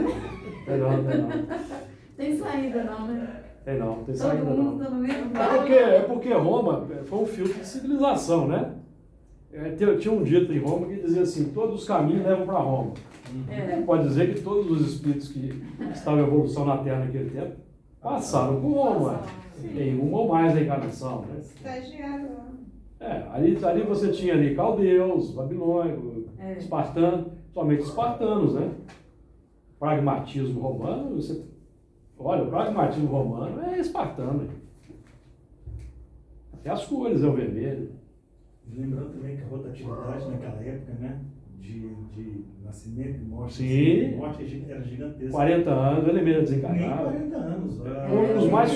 Não. Tem saída não, né? Tem não, tem Todo saída não. mundo tá no mesmo É porque Roma foi um filtro de civilização, né? Tinha um dito em Roma que dizia assim, todos os caminhos levam para Roma. É. Pode dizer que todos os espíritos que estavam em evolução na Terra naquele tempo passaram por Roma. Em uma ou mais reencarnação, né? Estagiário lá. Ali você tinha ali caldeus, babilônicos, espartanos, somente espartanos, né? Pragmatismo romano, olha, o pragmatismo romano é espartano. Hein? Até as cores é o vermelho. Lembrando também que a rotatividade naquela época, né? De nascimento e morte. Sim. Morte era gigantesca. 40 anos, ele mesmo Nem desencarnado. 40 anos. Os mais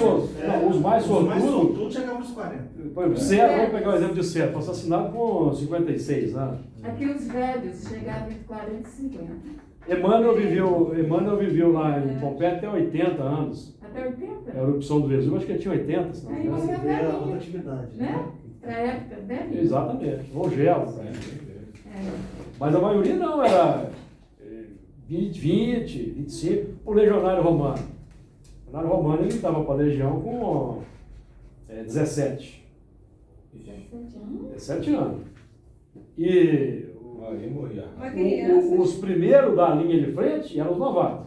sortudos. sortudos chegavam aos 40. Por exemplo, Sérgio, vamos pegar o exemplo de Sérgio, foi assassinado com 56 anos. Aqui os velhos chegavam entre 40 e 50. Emmanuel viveu lá em Pompeia até 80 anos. Até 80? A erupção do Vesúvio, acho que ele tinha 80, se não me Aí engano. você Você vê a vê, rotatividade, né? Pra época, velho. Exatamente, Rogel. Né? É. Mas a maioria não, era 20, 25, o legionário romano. O legionário romano ele estava para a legião com 17. 17 anos. E Aí morria. Uma criança. os primeiros da linha de frente eram os novatos.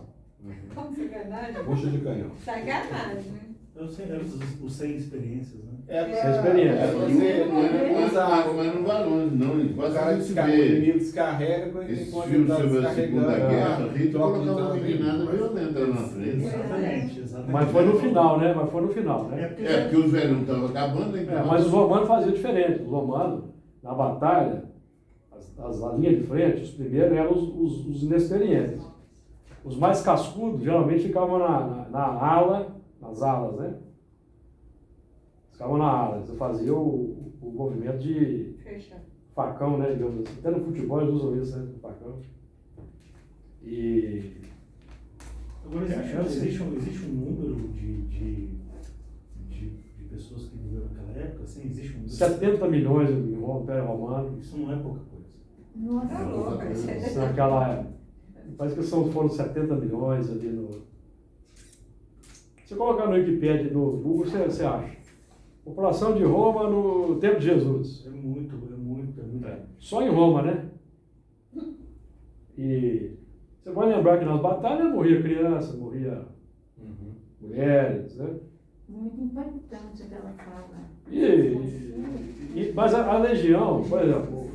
Como sacanagem? Bucha de canhão. Sacanagem, né? Eu sei, eram os 100 experiências, né? Essa experiência. É você, não é coisa água, mas não vai longe, não. O Quase cara a gente descarrega, o vê inimigo descarrega quando esses enquanto filmes ele tá sobre a Segunda Guerra, a gente troca de colocava uma trás, meninada mas- violenta lá na frente. Exatamente. Mas foi no final, né? É, porque os velhos não estavam acabando, então. Mas os romanos faziam diferente. Os romanos, na batalha, a linha de frente, os primeiros eram os inexperientes. Os mais cascudos geralmente ficavam na ala, nas alas, né? Ficavam na ala. Você fazia o movimento de Fecha. facão, né? Digamos assim. Até no futebol eles usam isso, né? Facão. E. Agora, existe um número de pessoas que viveram naquela época? Assim, existe um número? 70 milhões no Império Romano. Isso não é pouca coisa. Nossa. Tá louco, isso é. Naquela. Parece que foram 70 milhões ali no. Se colocar no Wikipedia, no Google, você acha. População de Roma no tempo de Jesus. É muito. Só em Roma, né? E você vai lembrar que nas batalhas morria criança, morria mulheres, né? Muito impactante aquela fala. Mas a legião, por exemplo,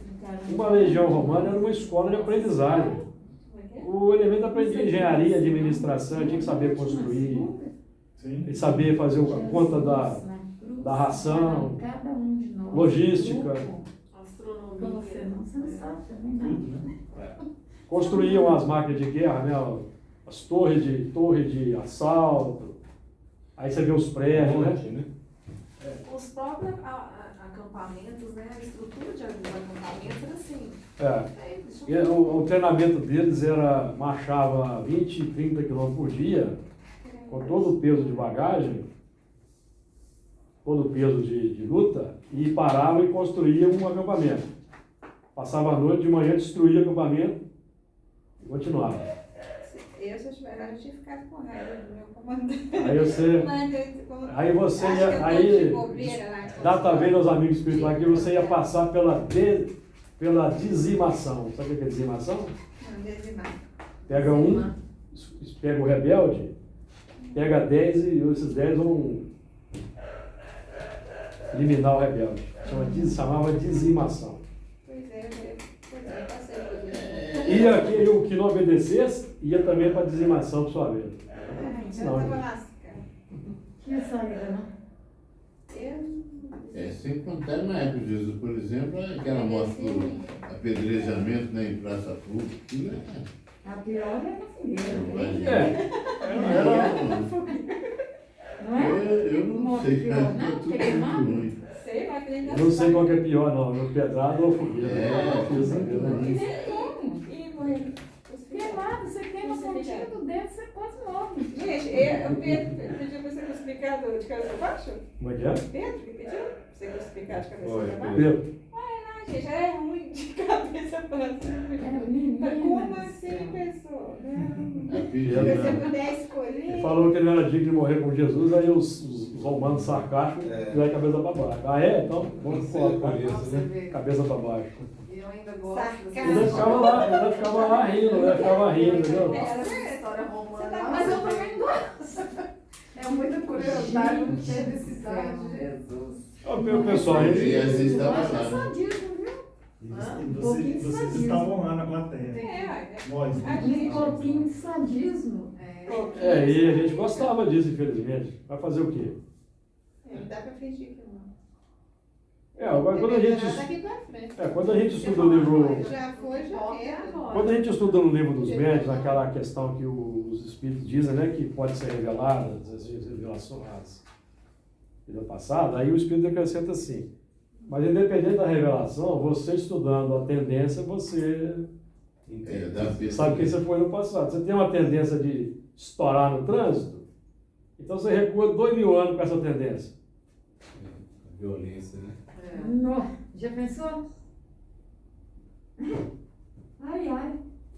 uma legião romana era uma escola de aprendizagem. O elemento de engenharia, administração, tinha que saber construir, Sim. saber fazer a conta da ração, Cada um de nós. logística. Pra você não sabe também, né? Tudo, né? Construíam as máquinas de guerra, né? As torres de assalto. Aí você vê os prédios, né? Os próprios acampamentos, né? A estrutura dos acampamentos era assim. O treinamento deles marchava 20, 30 km por dia, com todo o peso de bagagem, todo o peso de luta, e parava e construía um acampamento. Passava a noite, de manhã destruía o acampamento e continuava. Eu, se eu tivesse lá, eu tinha ficado com raiva do meu comandante. Aí você data vez aos amigos espirituais que você ia passar pela dizimação. Sabe o que é dizimação? Não, dizimar. Pega pega o rebelde, pega 10 e esses 10 vão eliminar o rebelde. Chamava dizimação. Pois é, passei por isso. E o que não obedecesse ia também para dizimação, por sua vez. Então eu tava lascada. Tinha saída, não? Sem contar na época de Jesus, por exemplo, aquela morte do apedrejamento, né, em praça pública. Aquilo A pior é a É. Não é? eu não sei, Pior, cara, não? tudo Queimado? muito ruim. Sei, mas que ainda Eu não sei qual que é pior, não. No pedrado ou fogueira. Queimado, você queima a pontinha do dedo, você quase morre. Gente, eu pedi pra ser crucificado de cabeça pra baixo? Como é que é? Pedro que pediu? Ser crucificado de cabeça Foi, pra baixo? Pedro. Olha lá, gente, é ruim de cabeça pra cima. menina Como do assim, céu. pessoa? Aqui, Se você puder escolher. Ele falou que ele não era digno de morrer com Jesus, aí os romanos sarcásticos fizeram a cabeça para baixo. Ah, é? Então, vamos Você colocar por Pra isso, você né? ver. cabeça para baixo. E eu ainda gosto Sarcasmo. Ele ainda ficava lá rindo, ele ficava rindo, entendeu? Essa história romana. Você tá- mas eu também gosto. É muita curiosidade, não teve esse de Jesus. Ó, o pessoal, E ele, às vezes estava Acho lá, né? sadismo, viu? Vocês, vocês estavam lá na plateia. É, Nós. A né? gente- Um pouquinho de sadismo. e a gente gostava disso, infelizmente. Vai fazer o quê? não dá pra fingir que não. Agora quando a gente, Daqui pra frente. quando a gente estuda o livro, Já foi, já é. quando a gente estuda no livro dos médios, aquela questão que os espíritos dizem, né, que pode ser revelada, as revelações da vida passada, aí o espírito acrescenta assim, mas independente da revelação, você estudando a tendência, você sabe quem você foi no passado. Você tem uma tendência de estourar no trânsito, então você recua 2000 anos com essa tendência. Violência, né? Já pensou? Ai, ai.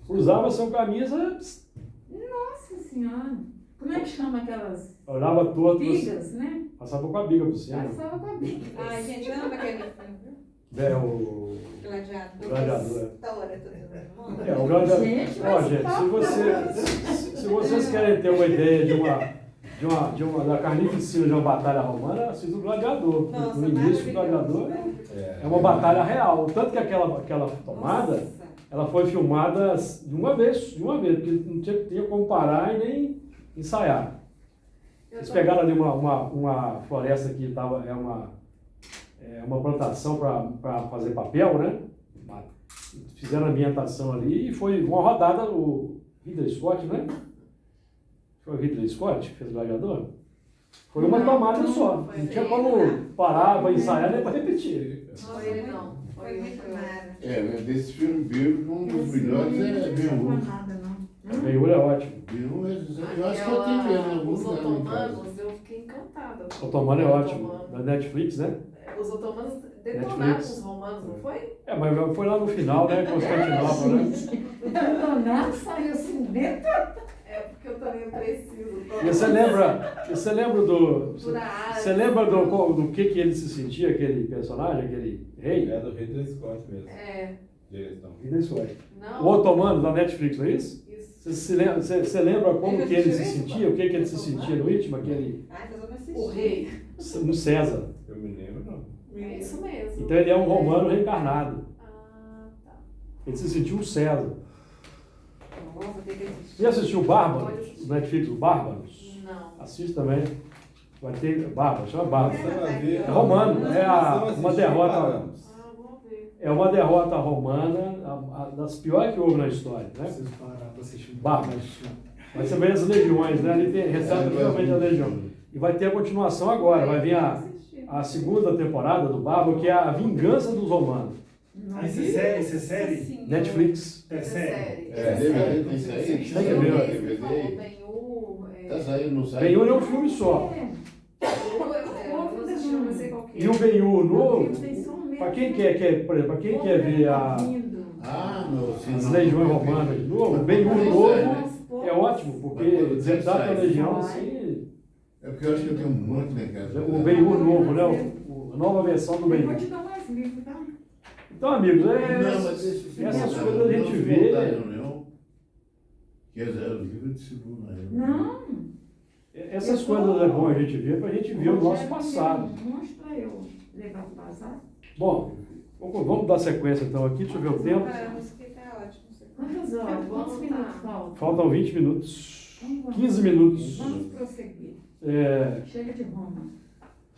Usava seu camisa, Nossa Senhora. Como é que chama aquelas olhava torto, vigas, né? passava com a biga por cima. Passava com a biga. Ai, gente, ama aquele filme, viu? O Gladiador. Gladiador. História, todo mundo. o grande. Gente, Ó, mas gente, tá se vocês querem ter uma ideia de uma da carnificina de uma batalha romana, assista o Gladiador. Nossa, No início, o maravilhoso. Gladiador é uma batalha real. Tanto que aquela tomada, Nossa. ela foi filmada de uma vez, porque não tinha como parar e nem ensaiar. Eles pegaram ali uma floresta que tava, uma plantação para fazer papel, né? Fizeram a ambientação ali e foi uma rodada, o Ridley Scott, né? Foi o Ridley Scott que fez o Gladiador? Foi uma tomada só. Não tinha como parar para ensaiar nem para repetir. Foi ele não. Foi muito nada. Desse filme bíblico, um dos melhores é Ben-Hur. nada, não. Ben-Hur é ótimo. Ben-Hur, eu acho que eu tenho vendo em algum Os lugar em casa. otomanos, eu fiquei encantada. O Otomano é ótimo. Da Netflix, né? Os otomanos detonaram Netflix. os romanos, não foi? Mas foi lá no final, né? Constantinopla, né? Detonar saiu assim dentro. É porque eu também preciso. E você lembra do. Cultura árabe. Você lembra do que ele se sentia, aquele personagem, aquele rei? É do Ridley Scott mesmo. É, Direção. Ridley Scott. não. O Otomano da Netflix, não é isso? Isso. Você lembra como que ele se sentia? O que ele se sentia no último? Aquele. Ai, mas eu não assisti. O rei. No César. Eu me lembro, não. É isso mesmo. Então ele é um romano reencarnado. Ah, tá. Ele se sentiu um César. Nossa, tem que assistir. Você já assistiu Bárbaros? No Netflix, o Bárbaros? Não. Assiste também. Vai ter Bárbaros, chama Bárbaros. Você vai ver. É romano, uma derrota. Ah, vou ver. É uma derrota romana, das piores que houve na história, né? Preciso parar pra assistir. Bárbaros. Vai ser bem as legiões, né? Ali recebe realmente a legião. E vai ter a continuação agora, vai vir a segunda temporada do Bárbaro, que é a vingança dos romanos. Ah, isso é série? Sim. Netflix. É série? É, DVD, tem isso aí? Tem que Eu ver. mesmo DVD. falou Ben-Hur. Tá saindo, não sai? Ben-Hur é um filme só. Eu não assisti, eu não sei qual que é. E o Ben-Hur novo, Vocês são mesmo. para quem quer, por exemplo, para quem quer ver Ah, não, sim, as não. legiões romanas de novo, o Ben-Hur novo é ótimo, porque desertar a legião assim, É porque eu acho que eu tenho um monte, né, cara? o Ben-Hur novo, né? A nova versão do Eu vou Ben-Hur. te dar mais livro, tá? Então, amigos, Não, mas esse essas filme coisas a gente não vê. voltar, não. Que é o livro de segunda. Não. Essas coisas é bom a gente ver, para a gente ver o nosso passado. Mostra eu levar para passar. Bom, vamos dar sequência então aqui, deixa eu ver o tempo. Paramos que tá ótimo. Quantas horas? Quantos minutos faltam? Faltam 20 minutos, Vamos 15 minutos. Vamos prosseguir. É, Chega de Roma.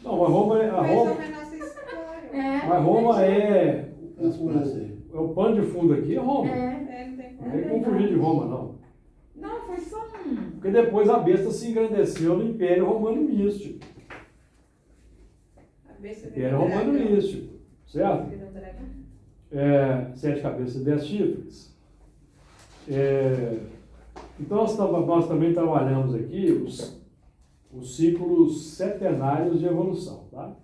não, mas Roma é. Mas é a nossa história. Mas Roma é. As praças aí. O pano de fundo aqui é Roma. É. Não tem Não tem como fugir de Roma, não. Não, foi só um. Porque depois a besta se engrandeceu no Império Romano Místico. A besta Império Romano Místico, certo? Virou dragão. 7 cabeças e 10 chifres. Então nós também trabalhamos aqui os ciclos setenários de evolução, tá?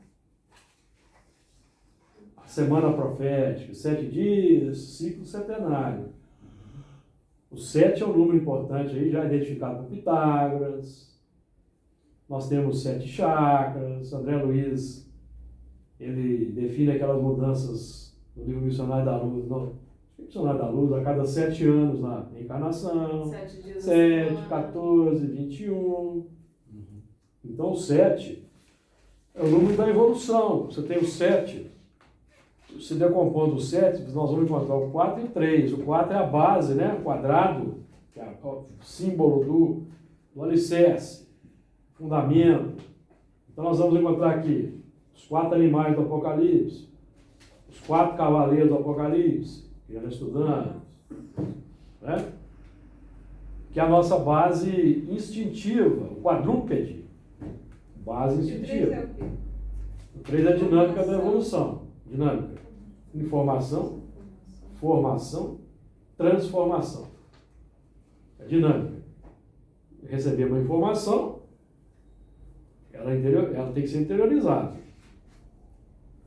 semana profética, 7 dias, ciclo setenário. O 7 é um número importante aí, já identificado por Pitágoras. Nós temos 7 chakras. André Luiz, ele define aquelas mudanças no livro Missionário da Luz, Missionário da Luz, a cada 7 anos na encarnação. 7 dias 7, 14, 21. Então o 7 é o número da evolução. Você tem o 7, se decompondo o 7, nós vamos encontrar o 4 e o 3. O 4 é a base, né? O quadrado, que é o símbolo do alicerce, fundamento. Então nós vamos encontrar aqui os 4 animais do Apocalipse, os 4 cavaleiros do Apocalipse, que já estudamos, né? Que é a nossa base instintiva, o quadrúpede, base E o 3 é instintiva. o quê? O 3 é a dinâmica da evolução. Dinâmica. Informação, formação, transformação. É dinâmica. Receber uma informação, ela tem que ser interiorizada.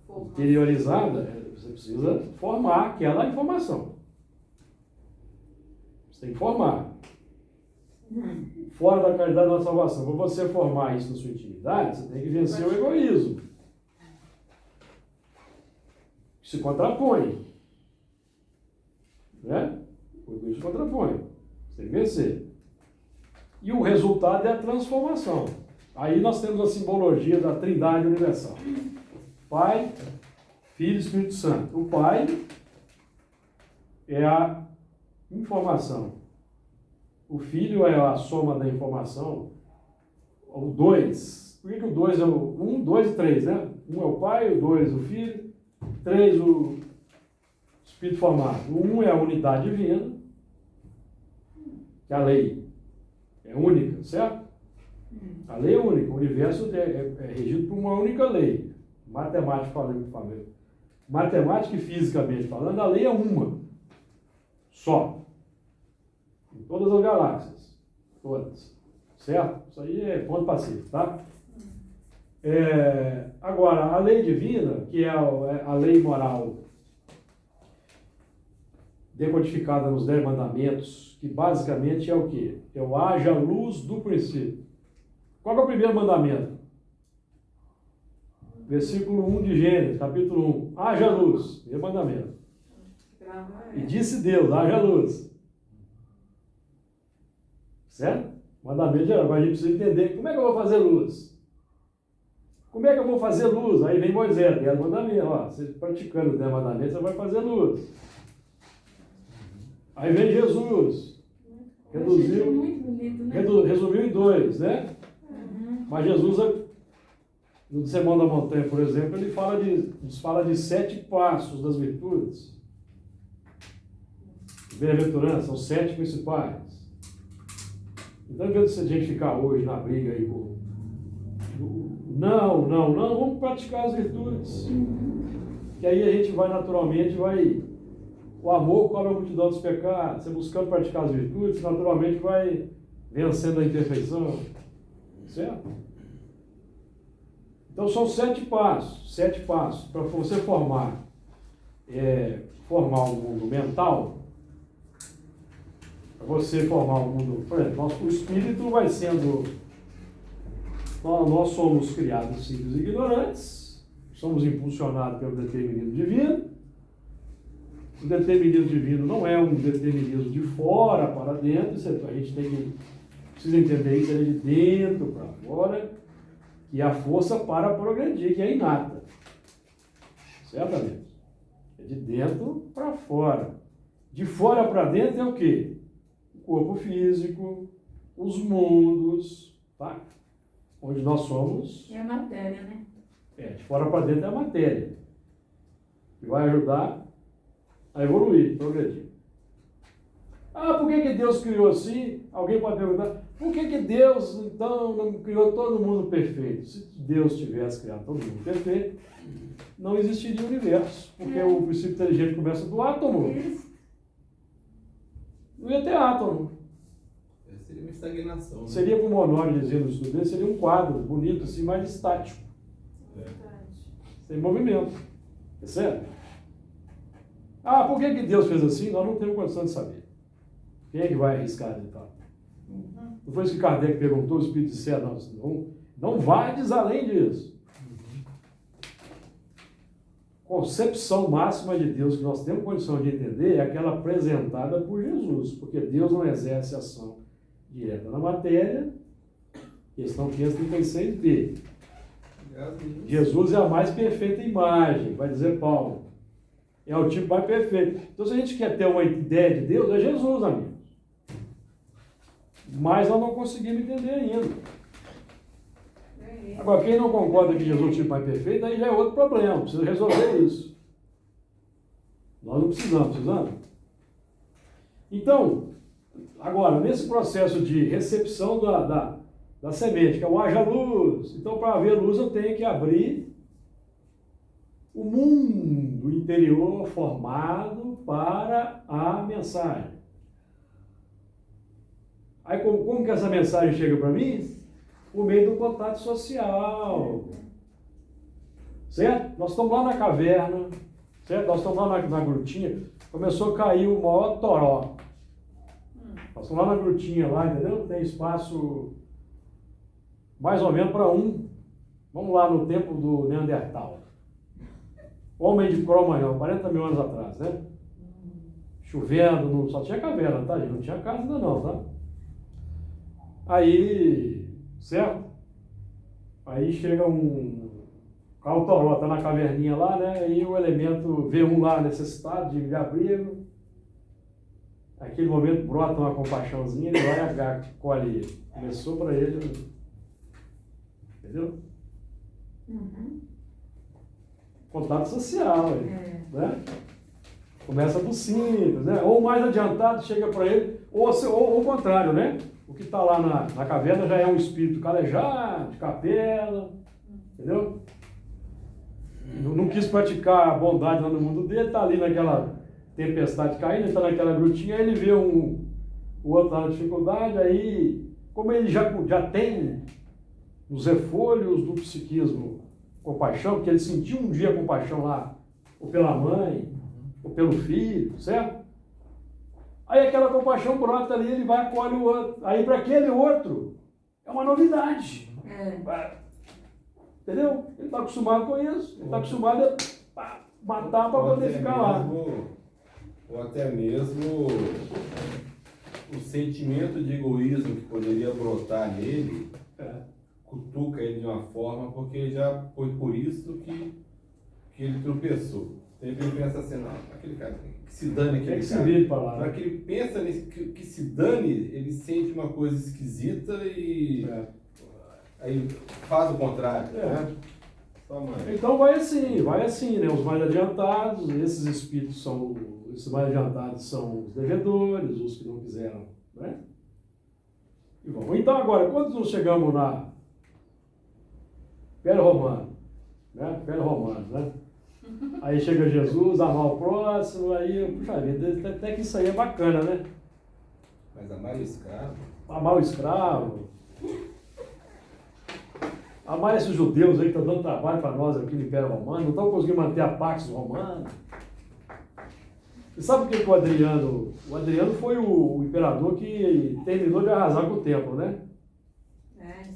Interiorizada, você precisa formar aquela informação. Você tem que formar. Fora da caridade da salvação. Para você formar isso na sua intimidade, você tem que vencer o egoísmo. Se contrapõe. Né? O egoísmo se contrapõe. Você tem que vencer. E o resultado é a transformação. Aí nós temos a simbologia da Trindade Universal. Pai, Filho e Espírito Santo. O Pai é a informação. O Filho é a soma da informação. O 2. Por que o 2 é o 1, 2 e 3, né? 1 é o Pai, o 2 o Filho, 3 o Espírito formado. O 1 é a unidade divina, que a lei é única, certo? A lei é única. O universo é regido por uma única lei. Matemática e fisicamente falando, a lei é uma só. Em todas as galáxias. Todas. Certo? Isso aí é ponto pacífico, tá? Agora, a lei divina, que é a lei moral decodificada nos 10 mandamentos, que basicamente é o quê? É o haja luz do princípio. Qual é o primeiro mandamento? Versículo 1 de Gênesis, capítulo 1. Haja luz. Primeiro mandamento. E disse Deus, haja luz. Certo? Mandamento geral. Agora a gente precisa entender como é que eu vou fazer luz. Como é que eu vou fazer luz? Aí vem Moisés, 10 mandamentos. Ó, você praticando os 10 mandamentos, você vai fazer luz. Aí vem Jesus. Reduziu, muito bonito, né? resumiu em 2, né? Mas Jesus, no Sermão da Montanha, por exemplo, ele nos fala de 7 passos das virtudes. Bem-aventurança, são 7 principais. Então, ao invés de a gente ficar hoje na briga aí por não, vamos praticar as virtudes. Que aí a gente vai naturalmente, o amor cobre a multidão dos pecados. Você buscando praticar as virtudes, naturalmente vai vencendo a imperfeição. Certo? Então são 7 passos. 7 passos para você formar um mundo mental. Para você formar um mundo, por exemplo, o espírito vai sendo. Nós somos criados simples e ignorantes, somos impulsionados pelo determinismo divino. O determinismo divino não é um determinismo de fora para dentro, a gente precisa entender isso, é de dentro para fora, que é a força para progredir, que é inata. Certo, amigos? É de dentro para fora. De fora para dentro é o quê? O corpo físico, os mundos, tá? Onde nós somos. É a matéria, né? De fora para dentro é a matéria. Que vai ajudar a evoluir, progredir. Por que Deus criou assim? Alguém pode perguntar, por que Deus, então, não criou todo mundo perfeito? Se Deus tivesse criado todo mundo perfeito, não existiria universo. Porque o princípio inteligente começa do átomo. Não ia ter átomo. Seria uma estagnação. Né? Seria, como o Honório dizia no estudo dele, seria um quadro bonito, assim, mais estático. Sem movimento. É certo? Ah, por que Deus fez assim? Nós não temos condição de saber. Quem é que vai arriscar então? Não foi isso que Kardec perguntou, o Espírito disse, não vades além disso. Concepção máxima de Deus que nós temos condição de entender é aquela apresentada por Jesus, porque Deus não exerce ação direta na matéria, questão 536b. Jesus é a mais perfeita imagem, vai dizer Paulo. É o tipo mais perfeito. Então, se a gente quer ter uma ideia de Deus, é Jesus, amigos. Mas nós não conseguimos entender ainda. Agora, quem não concorda que Jesus é o tipo mais perfeito, aí já é outro problema, precisa resolver isso. Nós não precisamos. Então, agora, nesse processo de recepção da semente, que é o haja luz, então para haver luz eu tenho que abrir o mundo interior formado para a mensagem. Aí como que essa mensagem chega para mim? Por meio do contato social. Certo? Nós estamos lá na caverna, certo? Nós estamos lá na grutinha, começou a cair o maior toró. Nós estamos lá na grutinha, lá, entendeu? Tem espaço mais ou menos para um. Vamos lá no tempo do Neandertal. Homem de Cro-Magnon, 40 mil anos atrás, né? Chovendo, só tinha caverna, tá? Não tinha casa ainda não, tá? Aí, certo? Aí chega o toró, tá na caverninha lá, né? Aí o elemento vê um lá necessitado de abrigo. Naquele momento brota uma compaixãozinha, ele vai agarrar, colhe ele. Começou para ele. Entendeu? Contato social, né? Começa do simples, né? Ou mais adiantado chega para ele, ou o contrário, né? O que está lá na caverna já é um espírito calejado, de capela, entendeu? Não quis praticar a bondade lá no mundo dele, está ali naquela tempestade caindo, está naquela grutinha, aí ele vê o outro lá na dificuldade, aí, como ele já tem os refolhos do psiquismo compaixão, porque ele sentiu um dia compaixão lá, ou pela mãe, ou pelo filho, certo? Aí aquela compaixão brota ali, ele vai e acolhe o outro. Aí para aquele outro, é uma novidade. Entendeu? Ele está acostumado com isso, ele está acostumado a matar para poder ficar lá. Ou até mesmo o sentimento de egoísmo que poderia brotar nele, cutuca ele de uma forma, porque já foi por isso que ele tropeçou. Sempre ele pensa assim, não, aquele cara, que se dane aquele cara. Se para lá. Na hora que ele pensa nisso, que se dane, ele sente uma coisa esquisita e aí faz o contrário. Né? Então vai assim, né? Os mais adiantados, esses espíritos esses mais adiantados são os devedores, os que não quiseram, né? E vamos. Então agora, quando nós chegamos na Império Romano, né? Império Romano, né? Aí chega Jesus, amar o próximo, aí, puxa vida, até que isso aí é bacana, né? Mas amar o escravo? Amar o escravo. Amar esses judeus aí que estão dando trabalho para nós aqui no Império Romano, não estão conseguindo manter a Pax Romana. E sabe por que o Adriano... O Adriano foi o imperador que terminou de arrasar com o templo, né?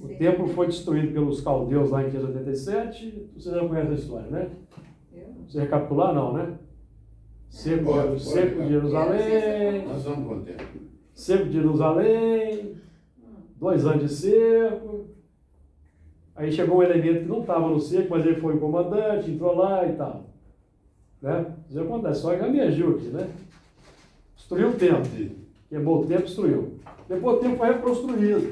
O templo foi destruído pelos caldeus lá em 587, você já conhece a história, né? Você recapitular, não, né? Cerco de Jerusalém. Nós vamos com o tempo. Cerco de Jerusalém, 2 anos de cerco. Aí chegou um elemento que não estava no cerco, mas ele foi o comandante, entrou lá e tal. Né? Isso acontece, só que emergiu aqui, né? Destruiu o templo. Queimou o templo, destruiu. Depois o templo foi reconstruído.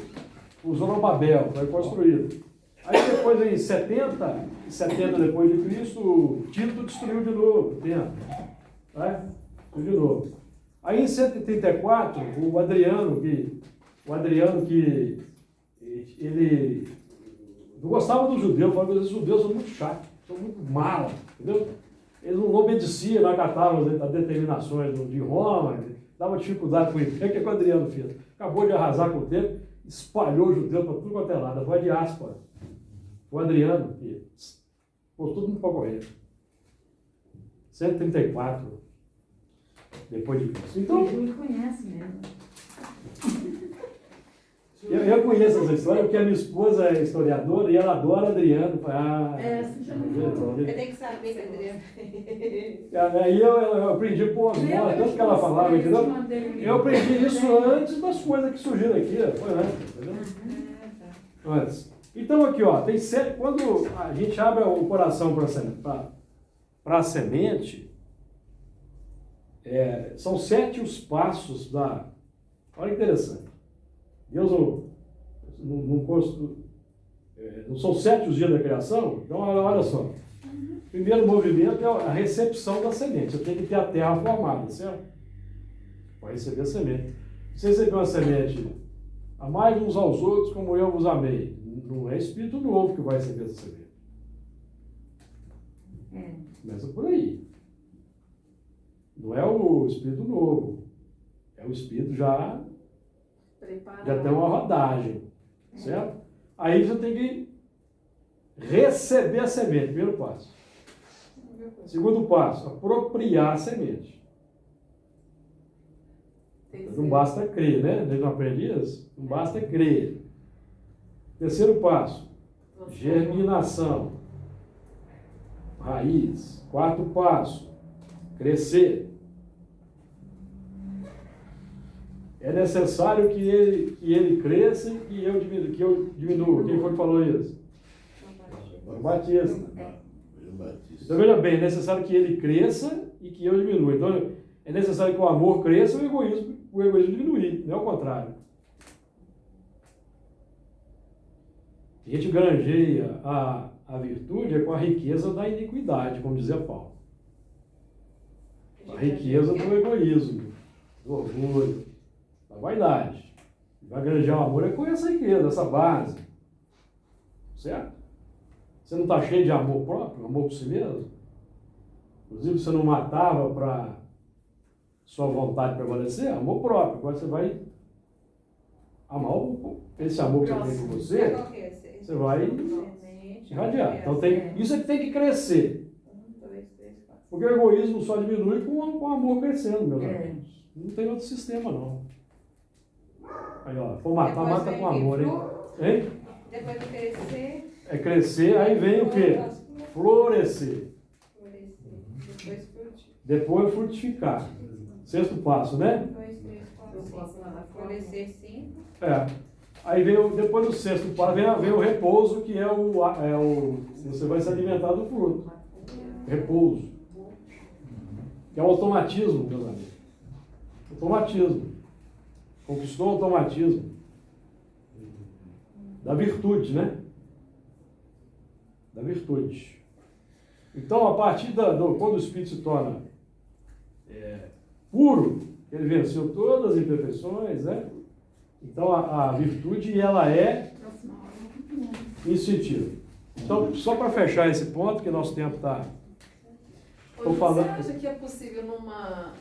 O Zorobabel foi reconstruído. Aí depois, em 70 depois de Cristo, Tito destruiu de novo o templo. Né? Destruiu de novo. Aí em 134, o Adriano que ele não gostava dos judeus, falava que os judeus são muito chatos, são muito maus, entendeu? Eles não obedeciam, não acatavam as determinações de Roma, dava dificuldade com ele. O que é que o Adriano fez? Acabou de arrasar com o tempo, espalhou os judeus para tudo quanto é lado, foi a diáspora. O Adriano, que pôs todo mundo para correr. 134. depois de Cristo. Então, O Júlio conhece mesmo. eu conheço essa história porque a minha esposa é historiadora e ela adora Adriano. Você já me falou. Eu tenho que saber, Adriano. Aí eu aprendi por osmose, tanto que ela falava, entendeu? Eu aprendi isso antes das coisas que surgiram aqui, foi antes, entendeu? Antes. Então aqui, ó, tem 7, quando a gente abre o coração para a semente, são 7 os passos da... Olha que interessante. Deus não são 7 os dias da criação? Então, olha só. O primeiro movimento é a recepção da semente. Você tem que ter a terra formada, certo? Para receber a semente. Você recebeu uma semente, amai uns aos outros como eu vos amei. Não é espírito novo que vai receber essa semente. Começa por aí. Não é o espírito novo. É o espírito já tem uma rodagem, certo? Aí você tem que receber a semente, primeiro passo. Segundo passo, apropriar a semente. Não basta crer, né? A gente não aprende isso? Não basta crer. Terceiro passo, germinação, raiz. Quarto passo, crescer. É necessário que ele cresça e que eu diminua. Quem foi que falou isso? O Batista. Então veja bem, é necessário que ele cresça e que eu diminua. Então é necessário que o amor cresça e o egoísmo diminuir, não é o contrário. A gente granjeia a virtude com a riqueza da iniquidade, como dizia Paulo. A riqueza do egoísmo, do orgulho, da vaidade. Vai granjear o amor com essa riqueza, essa base. Certo? Você não está cheio de amor próprio, amor por si mesmo? Inclusive, você não matava para sua vontade prevalecer? Amor próprio. Agora você vai amar esse amor que você tem por você, você vai irradiar. Então, isso é que tem que crescer. Porque o egoísmo só diminui com o amor crescendo, meus amigos. Não tem outro sistema, não. Aí, ó, for matar, mata com amor, hein? Depois de crescer... É crescer, aí vem o quê? Florescer. Depois frutificar. Sexto passo, né? 2, 3, 4, florescer 5. Aí depois do sexto passo, vem o repouso, que é você vai se alimentar do fruto. Repouso. Que é o automatismo, meus amigos. Automatismo. Conquistou o automatismo. Da virtude, né? Da virtude. Então, a partir quando o Espírito se torna puro, ele venceu todas as imperfeições, né? Então, a virtude, ela é instintiva. Então, só para fechar esse ponto, que nosso tempo está... Você acha que é possível numa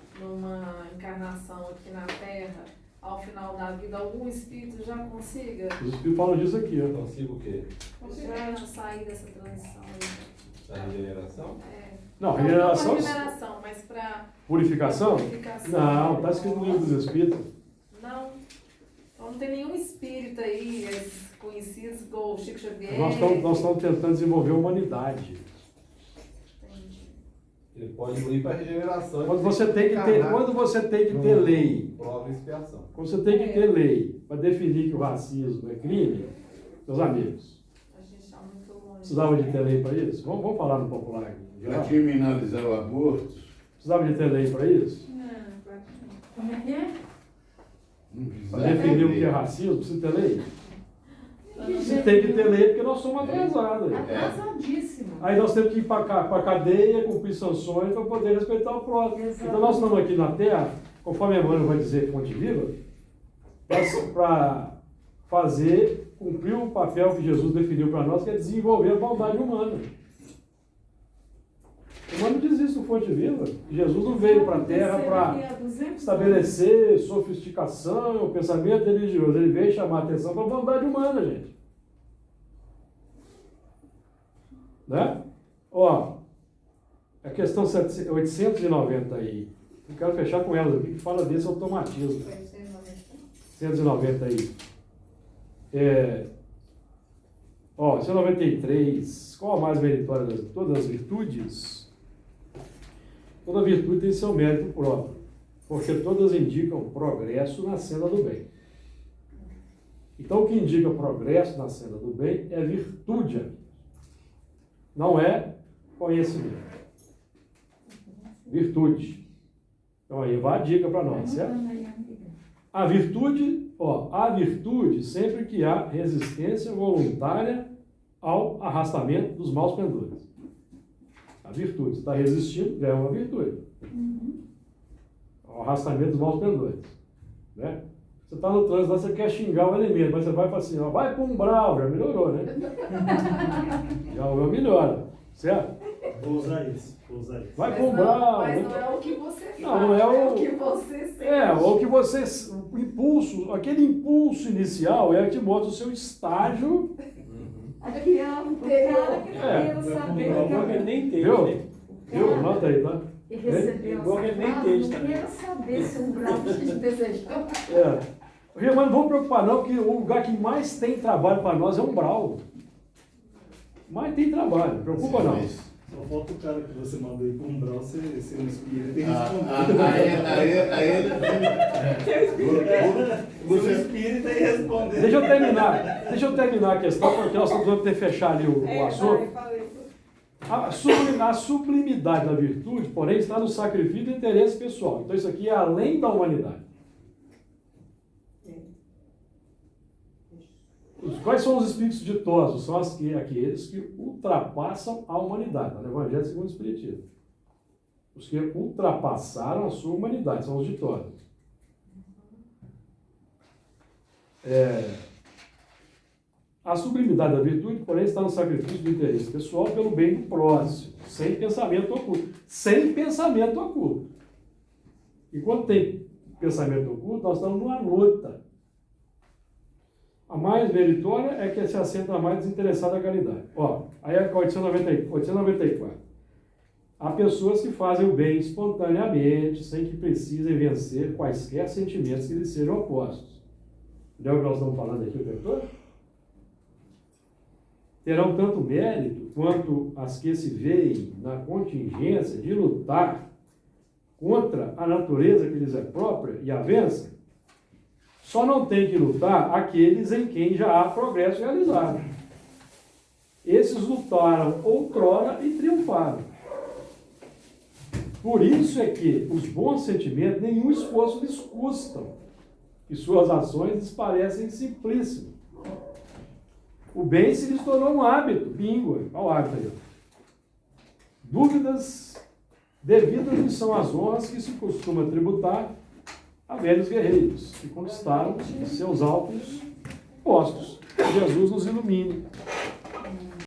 encarnação aqui na Terra, ao final da vida, algum espírito já consiga? Os espíritos falam disso aqui, ó. Consigo o quê? Já sair dessa transição aí. Da regeneração? Não, regeneração... Não regeneração, mas para... Purificação? Purificação. Não, está escrito no livro dos Espíritos. Não. Então não tem nenhum espírito aí, esses conhecidos, igual o Chico Xavier. Nós estamos tentando desenvolver a humanidade. Entendi. Ele pode ir para a regeneração. Quando você tem que ter lei, prova e expiação. quando você tem que ter lei para definir que o racismo é crime, meus amigos, A gente está muito longe. precisava de ter lei para isso? Vamos falar no popular aqui. Para criminalizar o aborto, Precisava de ter lei para isso? Não, claro que não. Como é que é? não precisa Para definir o que é lei. racismo, precisa ter lei? Se tem que ter lei porque nós somos atrasados. Atrasadíssimo. Aí nós temos que ir para a cadeia, cumprir sanções para poder respeitar o próximo. Exato. Então nós estamos aqui na Terra, conforme a Emmanuel vai dizer, fonte viva, para cumprir o papel que Jesus definiu para nós, que é desenvolver a bondade humana. Emmanuel diz isso no Fonte Viva. Jesus não veio para a Terra para estabelecer sofisticação, o pensamento religioso. Ele veio chamar a atenção para a bondade humana, gente. Né? Ó, a questão 893 Eu quero fechar com elas aqui, que fala desse automatismo. Foi 190. 190 aí. 193. Qual a mais meritória de todas as virtudes? Toda virtude tem seu mérito próprio, porque todas indicam progresso na senda do bem. Então, o que indica progresso na senda do bem é virtude, não é conhecimento. Virtude. Então, aí vai a dica para nós, certo? A virtude, sempre que há resistência voluntária ao arrastamento dos maus pendores. A virtude, você está resistindo, já é uma virtude. Ao arrastamento dos maus pendores. Né? Você está no trânsito, você quer xingar o elemento, mas você vai para assim, vai para um brau, já melhorou, né? Já melhora, certo? Vou usar isso. Vai para um brau. Mas não é o que você faz, não é o que você sente. Ou que você, o impulso, aquele impulso inicial é que te mostra o seu estágio. Aqui é um cara que não quer saber. Ele nem entende. Viu? Nota aí, tá? E recebeu Igual essa ele nem frase, entende não também. quero saber se um bravo te desejou. Mas não vamos preocupar não, porque o lugar que mais tem trabalho para nós é um brau. Mais tem trabalho, não preocupa não. Só falta o cara que você mandou ir para um brau, você não inspira, ele tem Você inspira e tem que responder. Deixa eu terminar a questão, porque nós vamos ter que fechar ali o assunto. A sublimidade da virtude, porém, está no sacrifício do interesse pessoal. Então isso aqui é além da humanidade. Quais são os espíritos ditosos? São aqueles que ultrapassam a humanidade. Está no Evangelho segundo o Espiritismo. Os que ultrapassaram a sua humanidade, são os ditosos. A sublimidade da virtude, porém, está no sacrifício do interesse pessoal pelo bem do próximo, sem pensamento oculto. Sem pensamento oculto. E quando tem pensamento oculto, nós estamos numa luta. A mais meritória é que se assenta na mais desinteressada caridade. Aí é 894. Há pessoas que fazem o bem espontaneamente, sem que precisem vencer quaisquer sentimentos que lhes sejam opostos. Entendeu o que nós estamos falando aqui o tempo todo? Terão tanto mérito quanto as que se veem na contingência de lutar contra a natureza que lhes é própria e a vencem. Só não tem que lutar aqueles em quem já há progresso realizado. Esses lutaram outrora e triunfaram. Por isso é que os bons sentimentos nenhum esforço lhes custam, e suas ações lhes parecem simplíssimas. O bem se lhes tornou um hábito, bingo, olha o hábito aí. Dúvidas devidas são as honras que se costuma tributar a velhos guerreiros que conquistaram seus altos postos. Jesus nos ilumine.